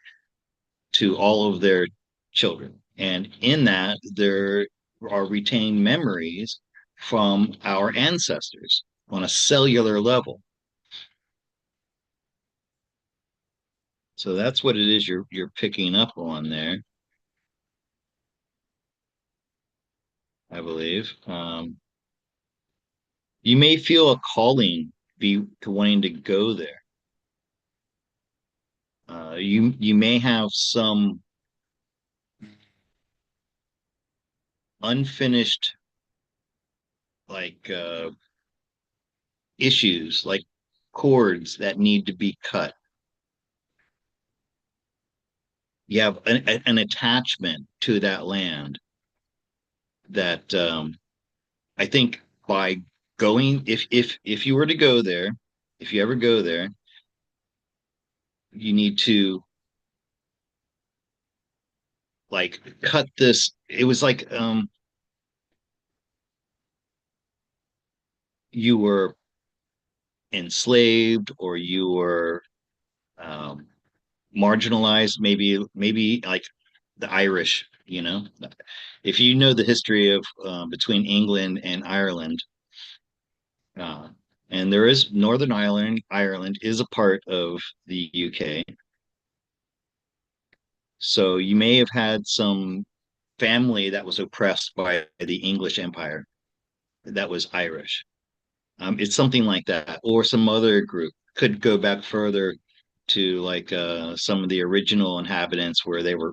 to all of their children. And in that, there are retained memories from our ancestors on a cellular level. So that's what it is you're picking up on there, I believe. You may feel a calling be to wanting to go there. You may have some unfinished like issues, like cords that need to be cut. You have an attachment to that land that I think by going, if you were to go there, if you ever go there, you need to like cut this. It was like you were enslaved or you were um, marginalized, maybe like the Irish, if you know the history of between England and Ireland, uh, and there is Northern Ireland. Ireland is a part of the UK, so you may have had some family that was oppressed by the English Empire that was Irish. It's something like that, or some other group could go back further to like some of the original inhabitants where they were,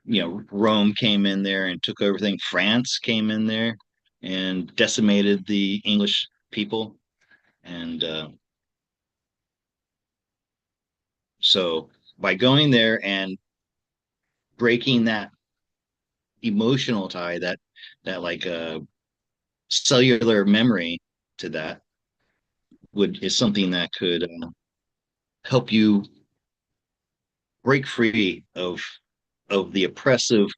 Rome came in there and took everything. France came in there and decimated the English people. And so by going there and breaking that emotional tie, that like cellular memory to that would is something that could help you break free of the oppressive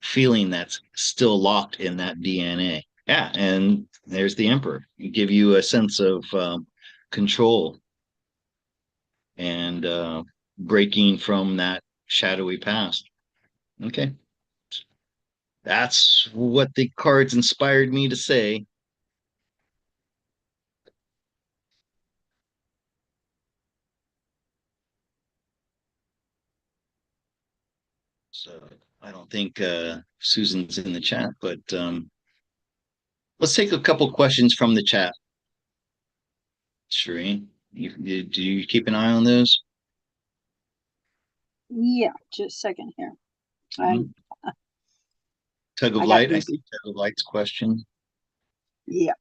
feeling that's still locked in that DNA. Yeah, and there's the emperor. Give you a sense of control and breaking from that shadowy past. Okay, that's what the cards inspired me to say. So I don't think Susan's in the chat, but let's take a couple questions from the chat. Shereen, do you keep an eye on those? Yeah, just a second here. I Mhm. Tug of I got Light, I busy. see Tug of Light's question. Yeah.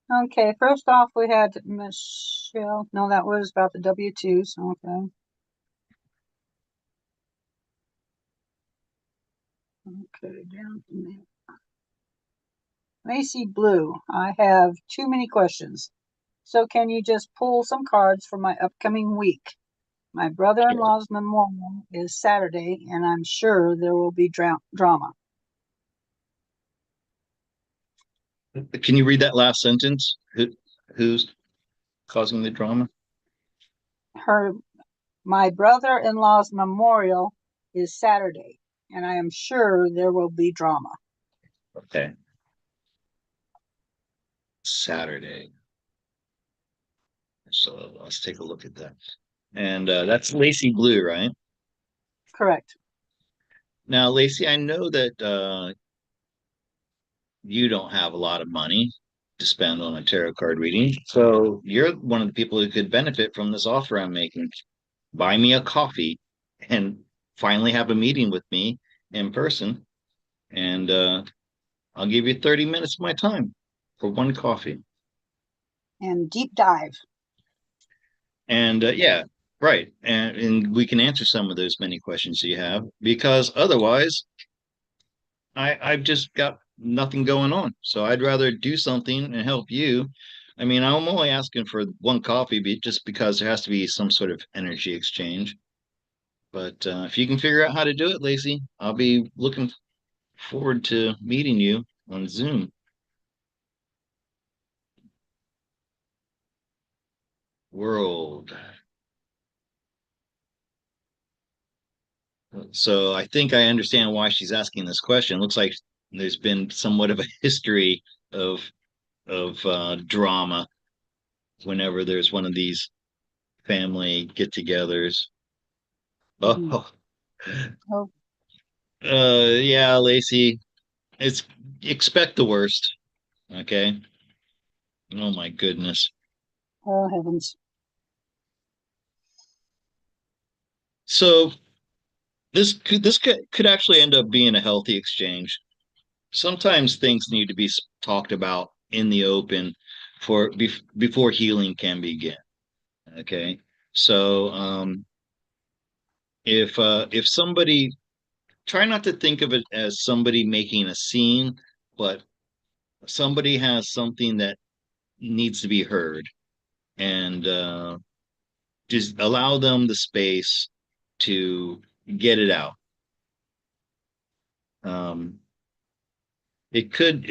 Okay, first off, we had Michelle. No, that was about the W-2s. Okay. Okay, down from there. Macy Blue, I have too many questions. So can you just pull some cards for my upcoming week? My Sure. brother-in-law's memorial is Saturday, and I'm sure there will be drama. Can you read that last sentence? Who's causing the drama? Her, my brother-in-law's memorial is Saturday, and I am sure there will be drama. Okay. Saturday. So let's take a look at that. And that's Lacey Blue, right? Correct. Now, Lacey, I know that you don't have a lot of money. to spend on a tarot card reading. So you're one of the people who could benefit from this offer I'm making. Buy me a coffee and finally have a meeting with me in person. And I'll give you 30 minutes of my time for one coffee. And deep dive. And yeah, right. And we can answer some of those many questions you have because otherwise I've just got nothing going on. So I'd rather do something and help you. I mean, I'm only asking for one coffee just because there has to be some sort of energy exchange. But if you can figure out how to do it, Lacey, I'll be looking forward to meeting you on Zoom. World. So I think I understand why she's asking this question. Looks like there's been somewhat of a history of drama whenever there's one of these family get-togethers. Mhm. Oh, Oh, yeah, Lacey, it's expect the worst. Okay. Oh my goodness. oh heavens. So this could actually end up being a healthy exchange. Sometimes things need to be talked about in the open before healing can begin. Okay. So if somebody try not to think of it as somebody making a scene, but somebody has something that needs to be heard, and just allow them the space to get it out. Um, it could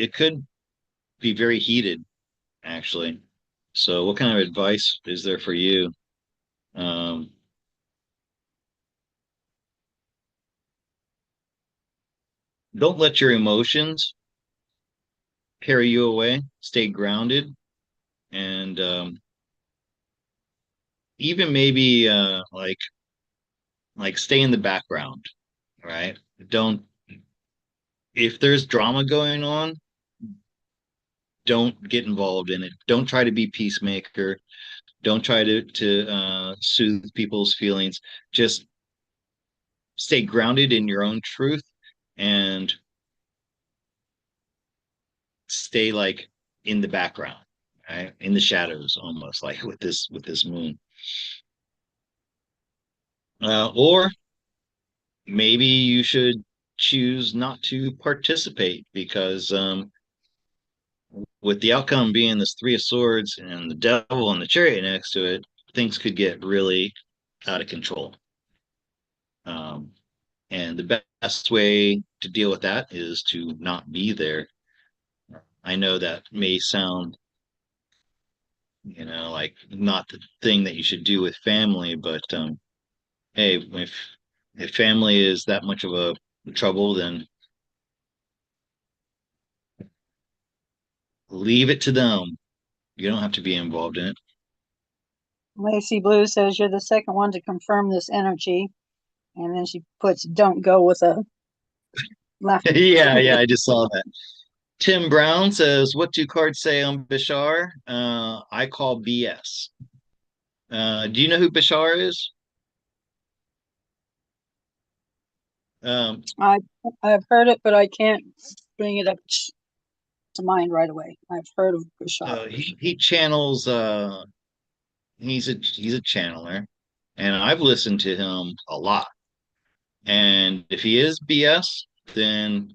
be very heated, actually. So, what kind of advice is there for you? Um, don't let your emotions carry you away. Stay grounded, and even maybe like stay in the background. Right? Don't if there's drama going on, don't get involved in it. Don't try to be peacemaker. Don't try to soothe people's feelings. Just stay grounded in your own truth and stay like in the background, right? In the shadows, almost like with this moon. Or maybe you should choose not to participate because with the outcome being this Three of Swords and the Devil and the Chariot next to it, things could get really out of control. Um, and the best way to deal with that is to not be there. I know that may sound, like not the thing that you should do with family, but hey, if family is that much of a trouble, then leave it to them. You don't have to be involved in Lacey Blue says you're the second one to confirm this energy. And then she puts don't go with a it. laughing. Yeah, yeah, I just saw that. Tim Brown says, "What do cards say on Bashar?" I call BS. Do you know who Bashar is? Um, I I've heard it, but I can't bring it up to mind right away. I've heard of Bashar. he channels. He's a channeler, and I've listened to him a lot. And if he is BS, then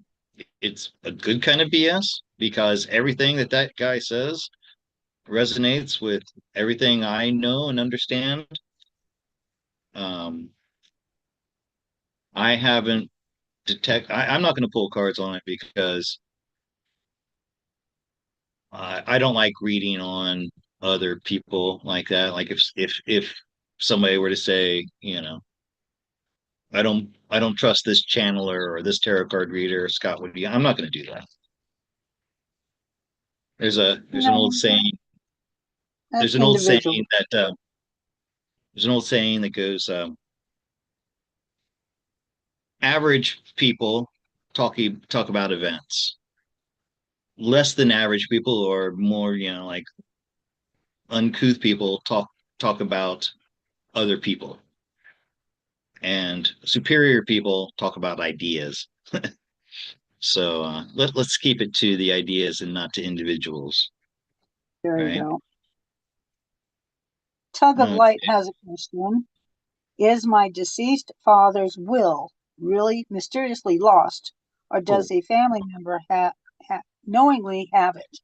it's a good kind of BS because everything that guy says resonates with everything I know and understand. Um, I haven't I'm not going to pull cards on it because I don't like reading on other people like that. Like if somebody were to say, I don't trust this channeler or this tarot card reader, Scott Woody, I'm not going to do that. There's an old No, saying. There's that's an old saying individual. that there's an old saying that goes, average people talk about events. less than average people or more, like uncouth people talk about other people, and superior people talk about ideas. So let's keep it to the ideas and not to individuals, There you right? go. Tug of Uh, Light has a question. Is my deceased father's will really mysteriously lost, or oh, does a family member knowingly have it?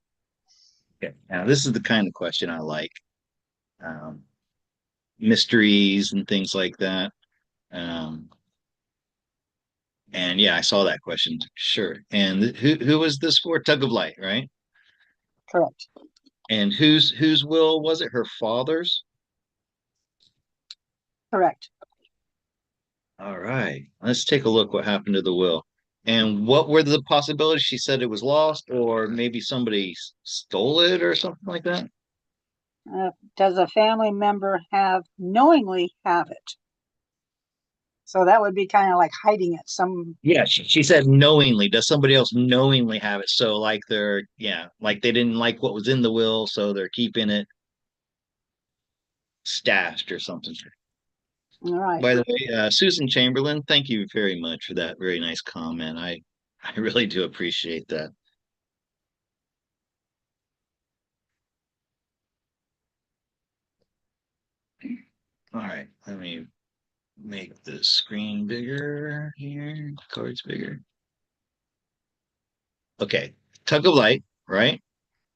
okay. Now this is the kind of question I like. Um, Mysteries and things like that. Um, and yeah, I saw that question. Sure. And who was this for? Tug of Light, right? Correct. And whose will was it? Her father's? Correct. All right. Let's take a look what happened to the will. And what were the possibilities? She said it was lost, or maybe somebody stole it or something like that. Does a family member have knowingly have it? So that would be kind of like hiding it. Some, Yeah, she said knowingly. Does somebody else knowingly have it? So like yeah, like they didn't like what was in the will, so they're keeping it stashed or something. all right. By the way, Susan Chamberlain, thank you very much for that very nice comment. I really do appreciate that. All right, let me make the screen bigger here, cards bigger. Okay, tug of light, right?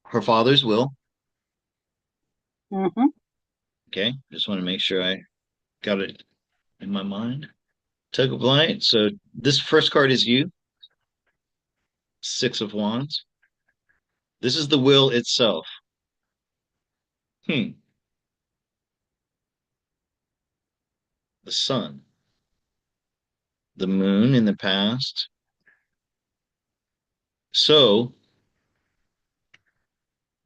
Her father's will. Mm-hmm. Okay, just want to make sure I got it in my mind. Tug of light. So this first card is you, Six of Wands. This is the will itself. Hmm. The sun, the moon in the past. So,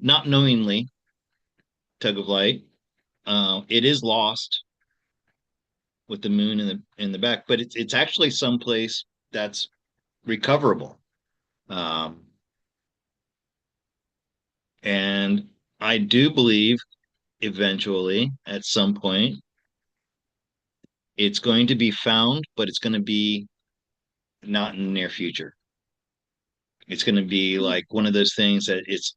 not knowingly, tug of light, it is lost with the moon in the back, but it's actually someplace that's recoverable. Um, and I do believe eventually, at some point, it's going to be found, but it's going to be not in the near future. It's going to be like one of those things that it's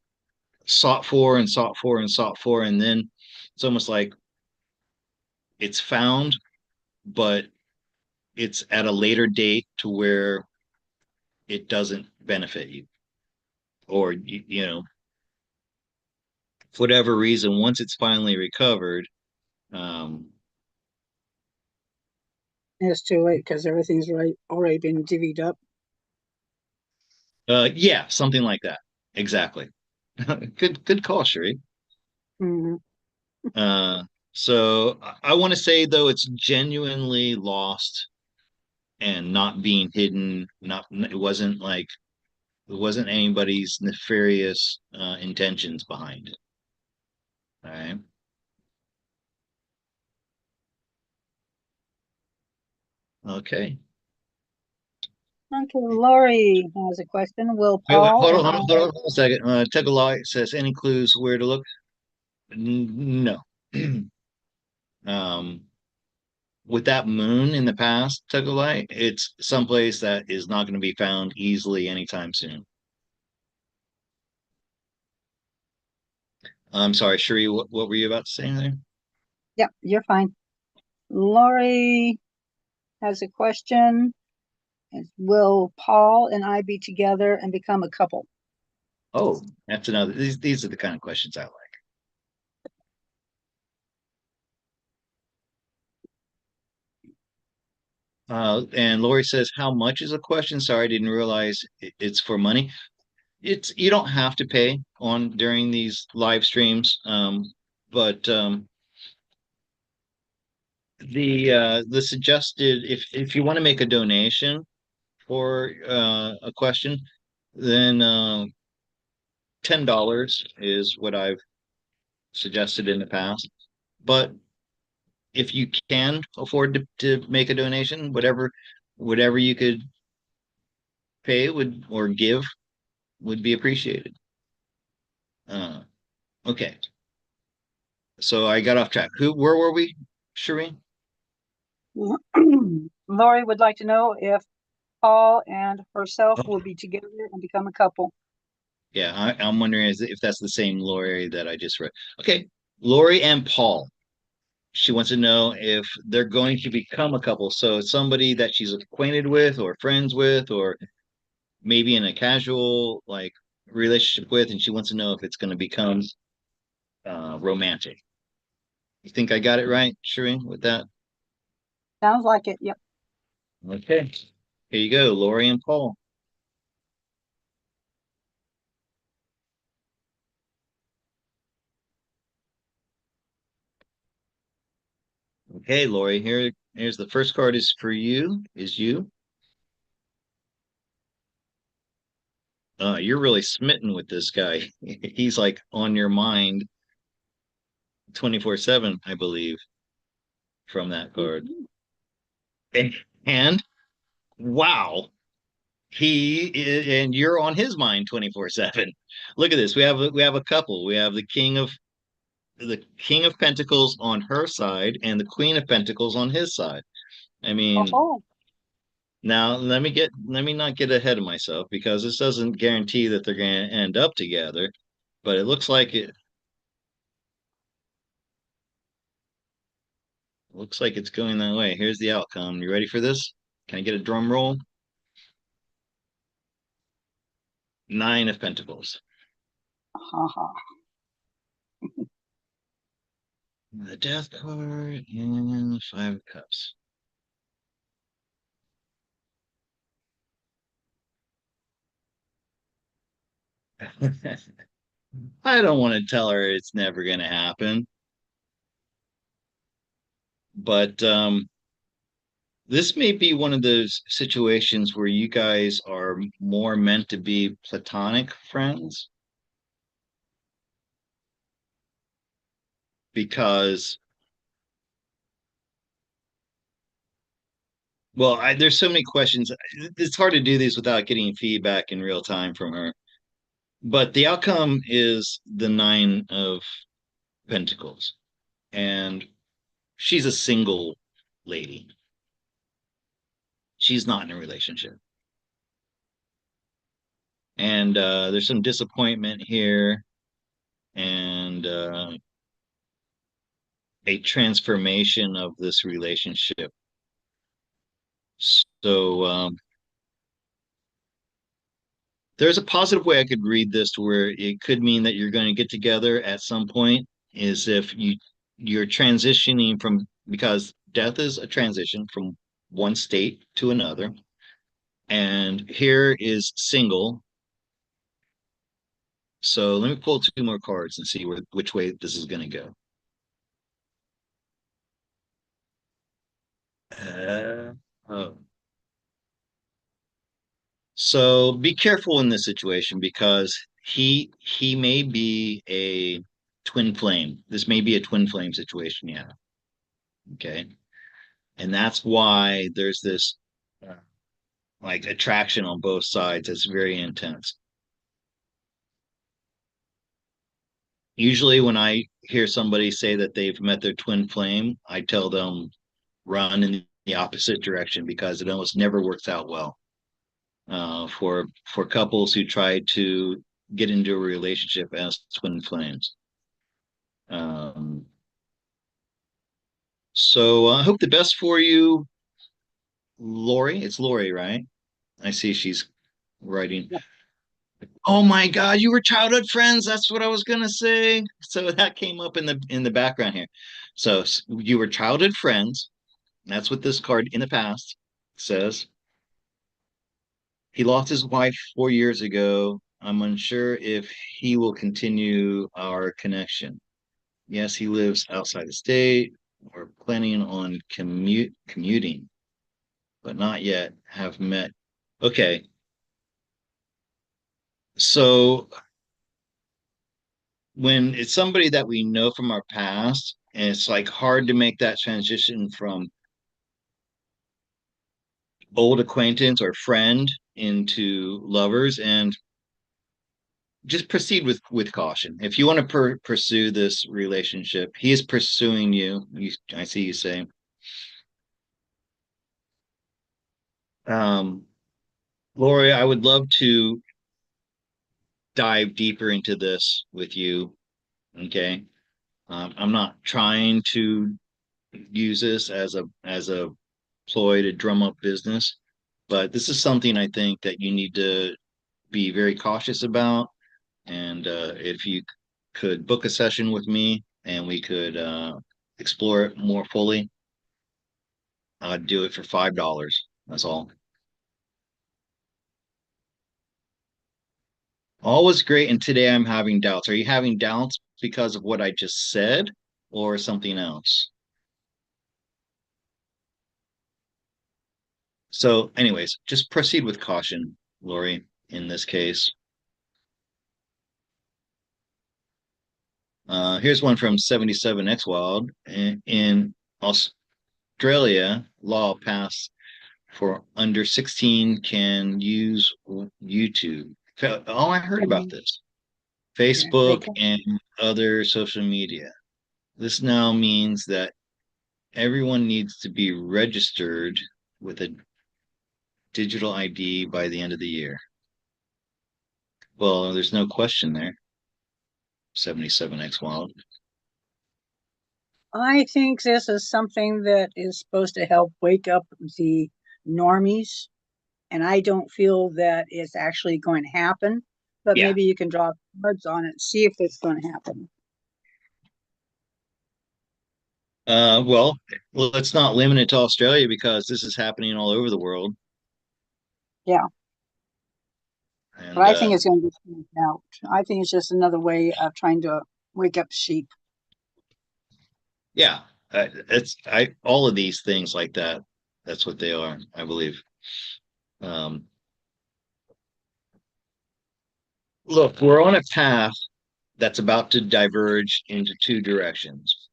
sought for and sought for and sought for, and then it's almost like it's found, but it's at a later date to where it doesn't benefit you, or for whatever reason, once it's finally recovered, um, It's too late because everything's right already been divvied up. yeah, something like that. Exactly. Good call, Sheree. Mm-hmm. Uh, so I want to say though it's genuinely lost and not being hidden. Not it wasn't anybody's nefarious intentions behind it. All right. Okay. Okay, Lori has a question. Will Wait, Paul hold on, and hold I, on, hold on, hold on a second. Tegalite says any clues where to look? No. um, with that moon in the past, Tegalite, it's someplace that is not going to be found easily anytime soon. I'm sorry, Sheree, what were you about to say there? yep, you're fine. Lori has a question. Will Paul and I be together and become a couple? Oh, that's another. These are the kind of questions I like. And Lori says, "How much is a question?" Sorry, I didn't realize it's for money. It's you don't have to pay on during these live streams, but the suggested if you want to make a donation for a question, then $10 is what I've suggested in the past. But if you can afford to make a donation, whatever you could pay would or give, would be appreciated. Uh, okay, so I got off track. Where were we, Shireen? Lori would like to know if Paul and herself Oh, will be together and become a couple. yeah, I'm wondering if that's the same Lori that I just read. Okay, Lori and Paul. She wants to know if they're going to become a couple. So somebody that she's acquainted with or friends with, or maybe in a casual like relationship with, and she wants to know if it's going to become romantic. You think I got it right, Shireen, with that? Sounds like it. Yep. Okay. Here you go, Lori and Paul. Okay, Lori, here's the first card is for you, is you. You're really smitten with this guy. He's like on your mind 24/7, I believe, from that card. Mhm. And wow, and you're on his mind 24/7. Look at this. We have a couple. We have the King of Pentacles on her side and the Queen of Pentacles on his side. I mean, Oh, now let me not get ahead of myself because this doesn't guarantee that they're going to end up together, but it looks like it's going that way. Here's the outcome. You ready for this? Can I get a drum roll? Nine of Pentacles. haha. The Death card and the Five of Cups. I don't want to tell her it's never going to happen, but this may be one of those situations where you guys are more meant to be platonic friends because, well, there's so many questions. It's hard to do these without getting feedback in real time from her. But the outcome is the Nine of Pentacles, and she's a single lady. She's not in a relationship. And there's some disappointment here and a transformation of this relationship. So there's a positive way I could read this to where it could mean that you're going to get together at some point, is if you're transitioning from, because death is a transition from one state to another. And here is single. So let me pull two more cards and see which way this is going to go. Oh. So be careful in this situation because he may be a twin flame. This may be a twin flame situation. Yeah. Okay. And that's why there's this uh, like attraction on both sides. It's very intense. Usually when I hear somebody say that they've met their twin flame, I tell them run in the opposite direction because it almost never works out well for couples who try to get into a relationship as twin flames. Um, so I hope the best for you, Lori. It's Lori, right? I see she's writing. Yep. Oh my God, you were childhood friends. That's what I was gonna say. So that came up in the background here. So you were childhood friends. That's what this card in the past says. He lost his wife 4 years ago. I'm unsure if he will continue our connection. Yes, he lives outside the state. We're planning on commuting, but not yet have met. Okay, so when it's somebody that we know from our past, and it's like hard to make that transition from old acquaintance or friend into lovers. And just proceed with caution. If you want to pursue this relationship, he is pursuing you. I see you say. Um, Lori, I would love to dive deeper into this with you. Okay. I'm not trying to use this as a ploy to drum up business, but this is something I think that you need to be very cautious about. And if you could book a session with me and we could explore it more fully, I'd do it for $5. That's all. All was great, and today I'm having doubts. Are you having doubts because of what I just said or something else? So, anyways, just proceed with caution, Lori, in this case. Here's one from 77X Wild. In Australia, law passed for under 16 can use YouTube. Oh, I heard about Mhm. this. Yeah, they Facebook can. and other social media. This now means that everyone needs to be registered with a digital ID by the end of the year. Well, there's no question there. 77X Wild. I think this is something that is supposed to help wake up the normies, and I don't feel that it's actually going to happen. But Yeah. maybe you can draw cards on it, see if it's going to happen. Well, let's not limit it to Australia because this is happening all over the world. Yeah, but And I think it's going to be smoothed out. I think it's just another way of trying to wake up sheep. yeah, it's I all of these things like that. That's what they are, I believe. Um, Look, we're on a path that's about to diverge into two directions.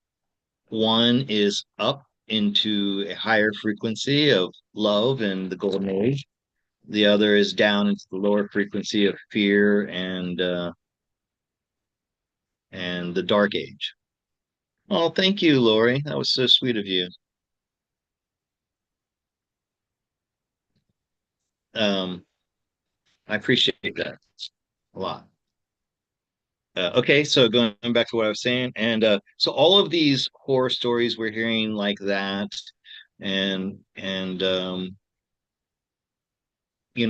One is up into a higher frequency of love and the golden age. The other is down into the lower frequency of fear and the dark age. Oh, thank you, Lori. That was so sweet of you. Um, I appreciate that a lot. Okay, so going back to what I was saying, and so all of these horror stories we're hearing like that, and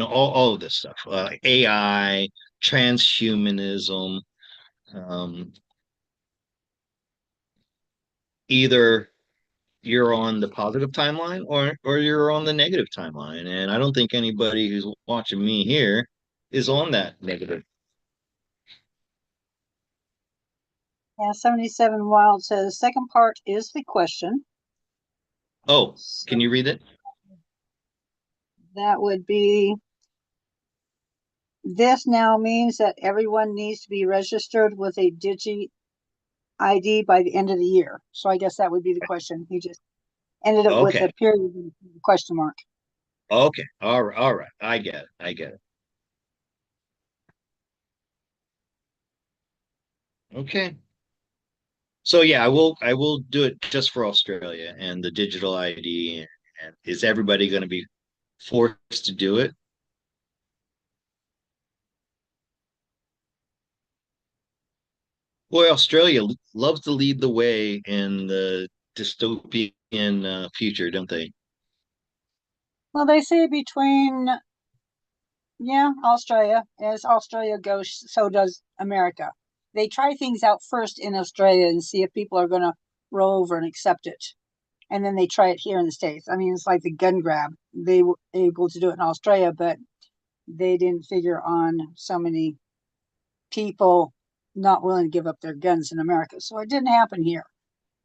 all of this stuff, AI, transhumanism, um, either you're on the positive timeline or you're on the negative timeline, and I don't think anybody who's watching me here is on that negative. Yeah, 77 Wild says second part is the question. Oh, So can you read it? that would be this now means that everyone needs to be registered with a digi ID by the end of the year. So I guess that would be the question. He just ended it with a Okay, period and a question mark. okay, all right. I get it. I get it. Okay. So yeah, I will do it just for Australia and the digital ID. And is everybody going to be forced to do it? Boy, Australia loves to lead the way in the dystopian future, don't they? Well, they say between, yeah, Australia, as Australia goes, so does America. They try things out first in Australia and see if people are going to roll over and accept it. And then they try it here in the States. I mean, it's like the gun grab. They were able to do it in Australia, but they didn't figure on so many people not willing to give up their guns in America. So it didn't happen here.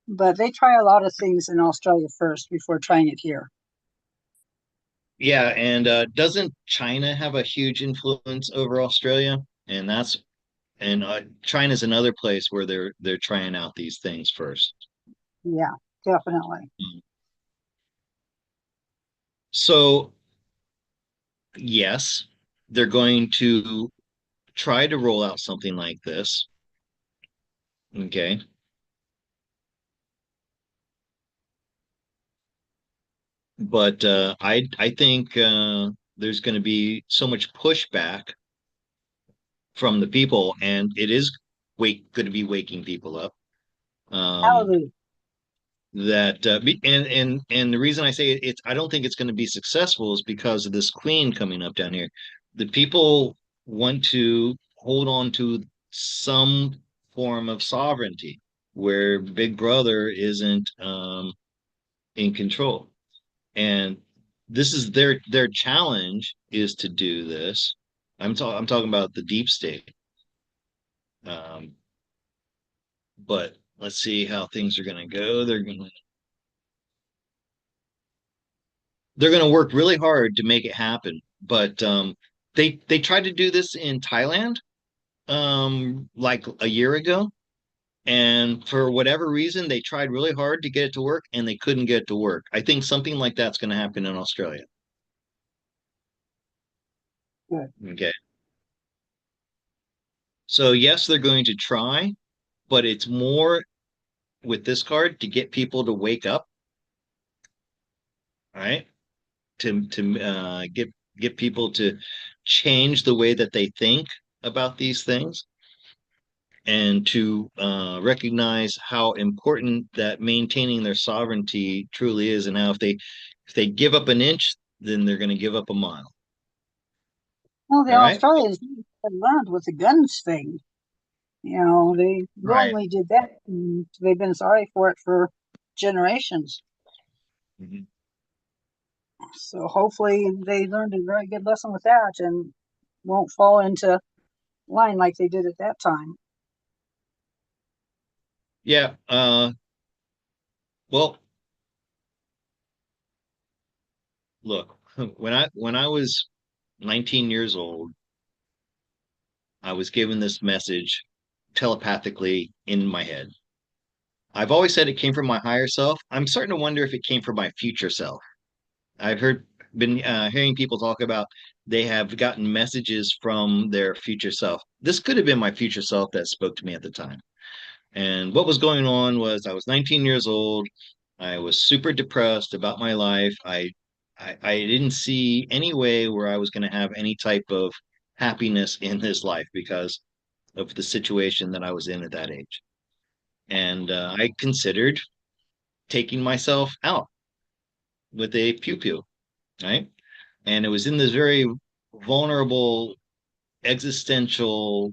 But they try a lot of things in Australia first before trying it here. Yeah, and doesn't China have a huge influence over Australia? And China's another place where they're trying out these things first. Yeah, definitely. So yes, they're going to try to roll out something like this. Okay. But I think there's going to be so much pushback from the people, and it is going to be waking people up. Um, Hallelujah. and the reason I say it's I don't think it's going to be successful is because of this queen coming up down here. The people want to hold on to some form of sovereignty where Big Brother isn't in control. And this is their challenge is to do this. I'm talking about the deep state. Um, but let's see how things are going to go. They're going to work really hard to make it happen. But they tried to do this in Thailand like a year ago, and for whatever reason, they tried really hard to get it to work, and they couldn't get it to work. I think something like that's going to happen in Australia. Good. Okay, so yes, they're going to try, but it's more with this card to get people to wake up, right? To get people to change the way that they think about these things and to recognize how important that maintaining their sovereignty truly is, and how if they give up an inch, then they're going to give up a mile. Well, the All right. Australians have learned with the guns thing. They Right. willingly did that, and they've been sorry for it for generations. Mhm. So hopefully they learned a very good lesson with that and won't fall into line like they did at that time. Yeah. Well, look, when I was 19 years old, I was given this message telepathically in my head. I've always said it came from my higher self. I'm starting to wonder if it came from my future self. I've been hearing people talk about they have gotten messages from their future self. This could have been my future self that spoke to me at the time. And what was going on was I was 19 years old. I was super depressed about my life. I didn't see any way where I was going to have any type of happiness in this life because of the situation that I was in at that age. And I considered taking myself out with a pew pew, right? And it was in this very vulnerable existential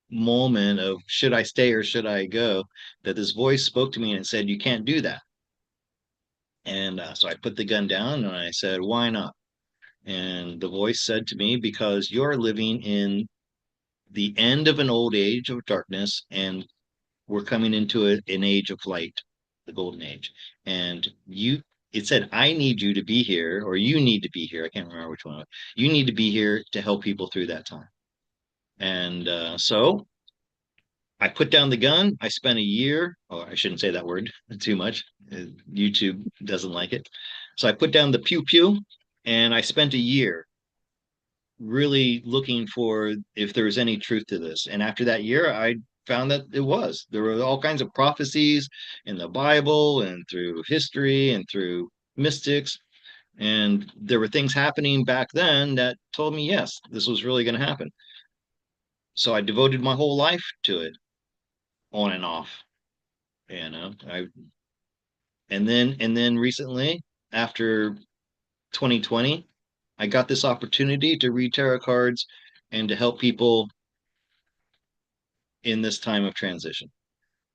moment of should I stay or should I go that this voice spoke to me and said, you can't do that. And so I put the gun down and I said, why not? And the voice said to me, because you're living in the end of an old age of darkness, and we're coming into an age of light, the golden age. And it said, I need you to be here, or you need to be here. I can't remember which one. You need to be here to help people through that time. And so I put down the gun. I spent a year, oh, I shouldn't say that word too much. YouTube doesn't like it. So I put down the pew pew and I spent a year really looking for if there was any truth to this. And after that year, I found that it was. There were all kinds of prophecies in the Bible and through history and through mystics. And there were things happening back then that told me, yes, this was really going to happen. So I devoted my whole life to it on and off. I and then recently, after 2020, I got this opportunity to read tarot cards and to help people in this time of transition.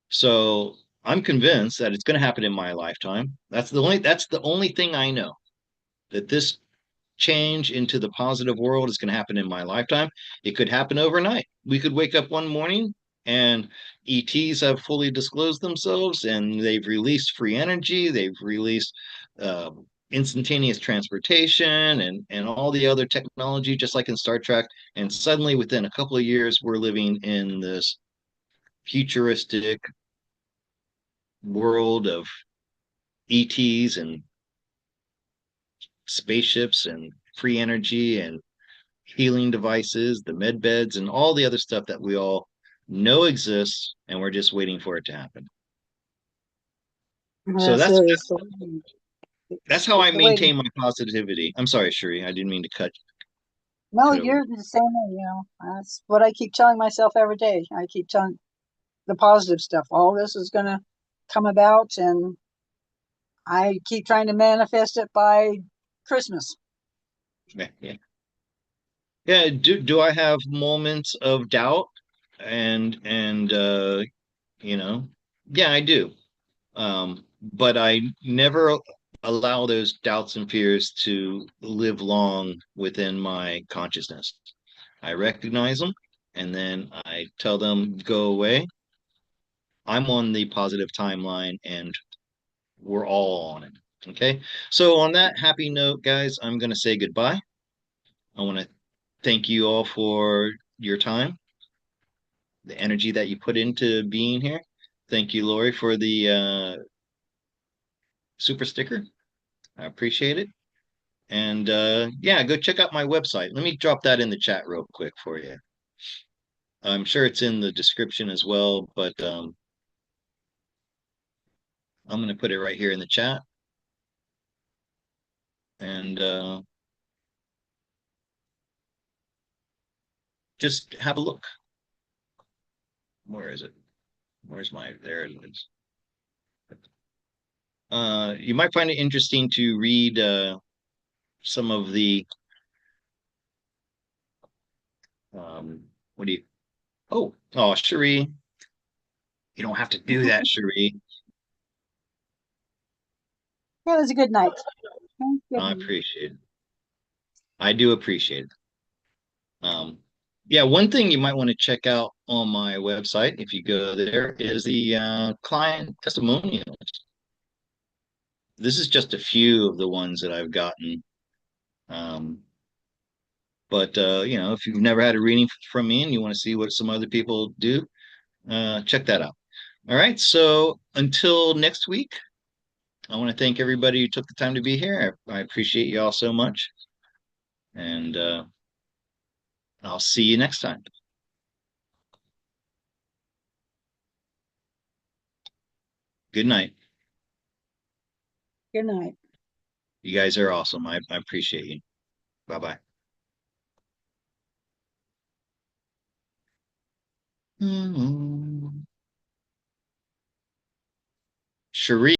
So I'm convinced that it's going to happen in my lifetime. That's the only thing I know, that this change into the positive world is going to happen in my lifetime. It could happen overnight. We could wake up one morning and ETs have fully disclosed themselves and they've released free energy. They've released uh, instantaneous transportation and all the other technology, just like in Star Trek. And suddenly, within a couple of years, we're living in this futuristic world of ETs and spaceships and free energy and healing devices, the med beds, and all the other stuff that we all know exists, and we're just waiting for it to happen. So This that's is that's how I the way. maintain my positivity. I'm sorry, Sheree, I didn't mean to No, cut over. you're the same way, you know. That's what I keep telling myself every day. I keep telling the positive stuff. All this is gonna come about, and I keep trying to manifest it by Christmas. Yeah, yeah. Yeah, do I have moments of doubt and you know, yeah, I do. But I never allow those doubts and fears to live long within my consciousness. I recognize them and then I tell them go away. I'm on the positive timeline and we're all on it. Okay. So on that happy note, guys, I'm gonna say goodbye. I want to thank you all for your time, the energy that you put into being here. Thank you, Lori, for the super sticker. I appreciate it. And yeah, go check out my website. Let me drop that in the chat real quick for you. I'm sure it's in the description as well, but I'm going to put it right here in the chat. And just have a look. Where is it? Where's my, there it is. You might find it interesting to read some of the, what do you, oh, Cherie, you don't have to do that, Cherie. Yeah, it was a good night. Good I night. appreciate it. I do appreciate it. Um, yeah, one thing you might want to check out on my website if you go there is the client testimonials. This is just a few of the ones that I've gotten. Um, but you know, if you've never had a reading from me and you want to see what some other people do, check that out. All right. So until next week, I want to thank everybody who took the time to be here. I appreciate you all so much. And I'll see you next time. Good night. Good night. You guys are awesome. I appreciate you. Bye bye. Cherie.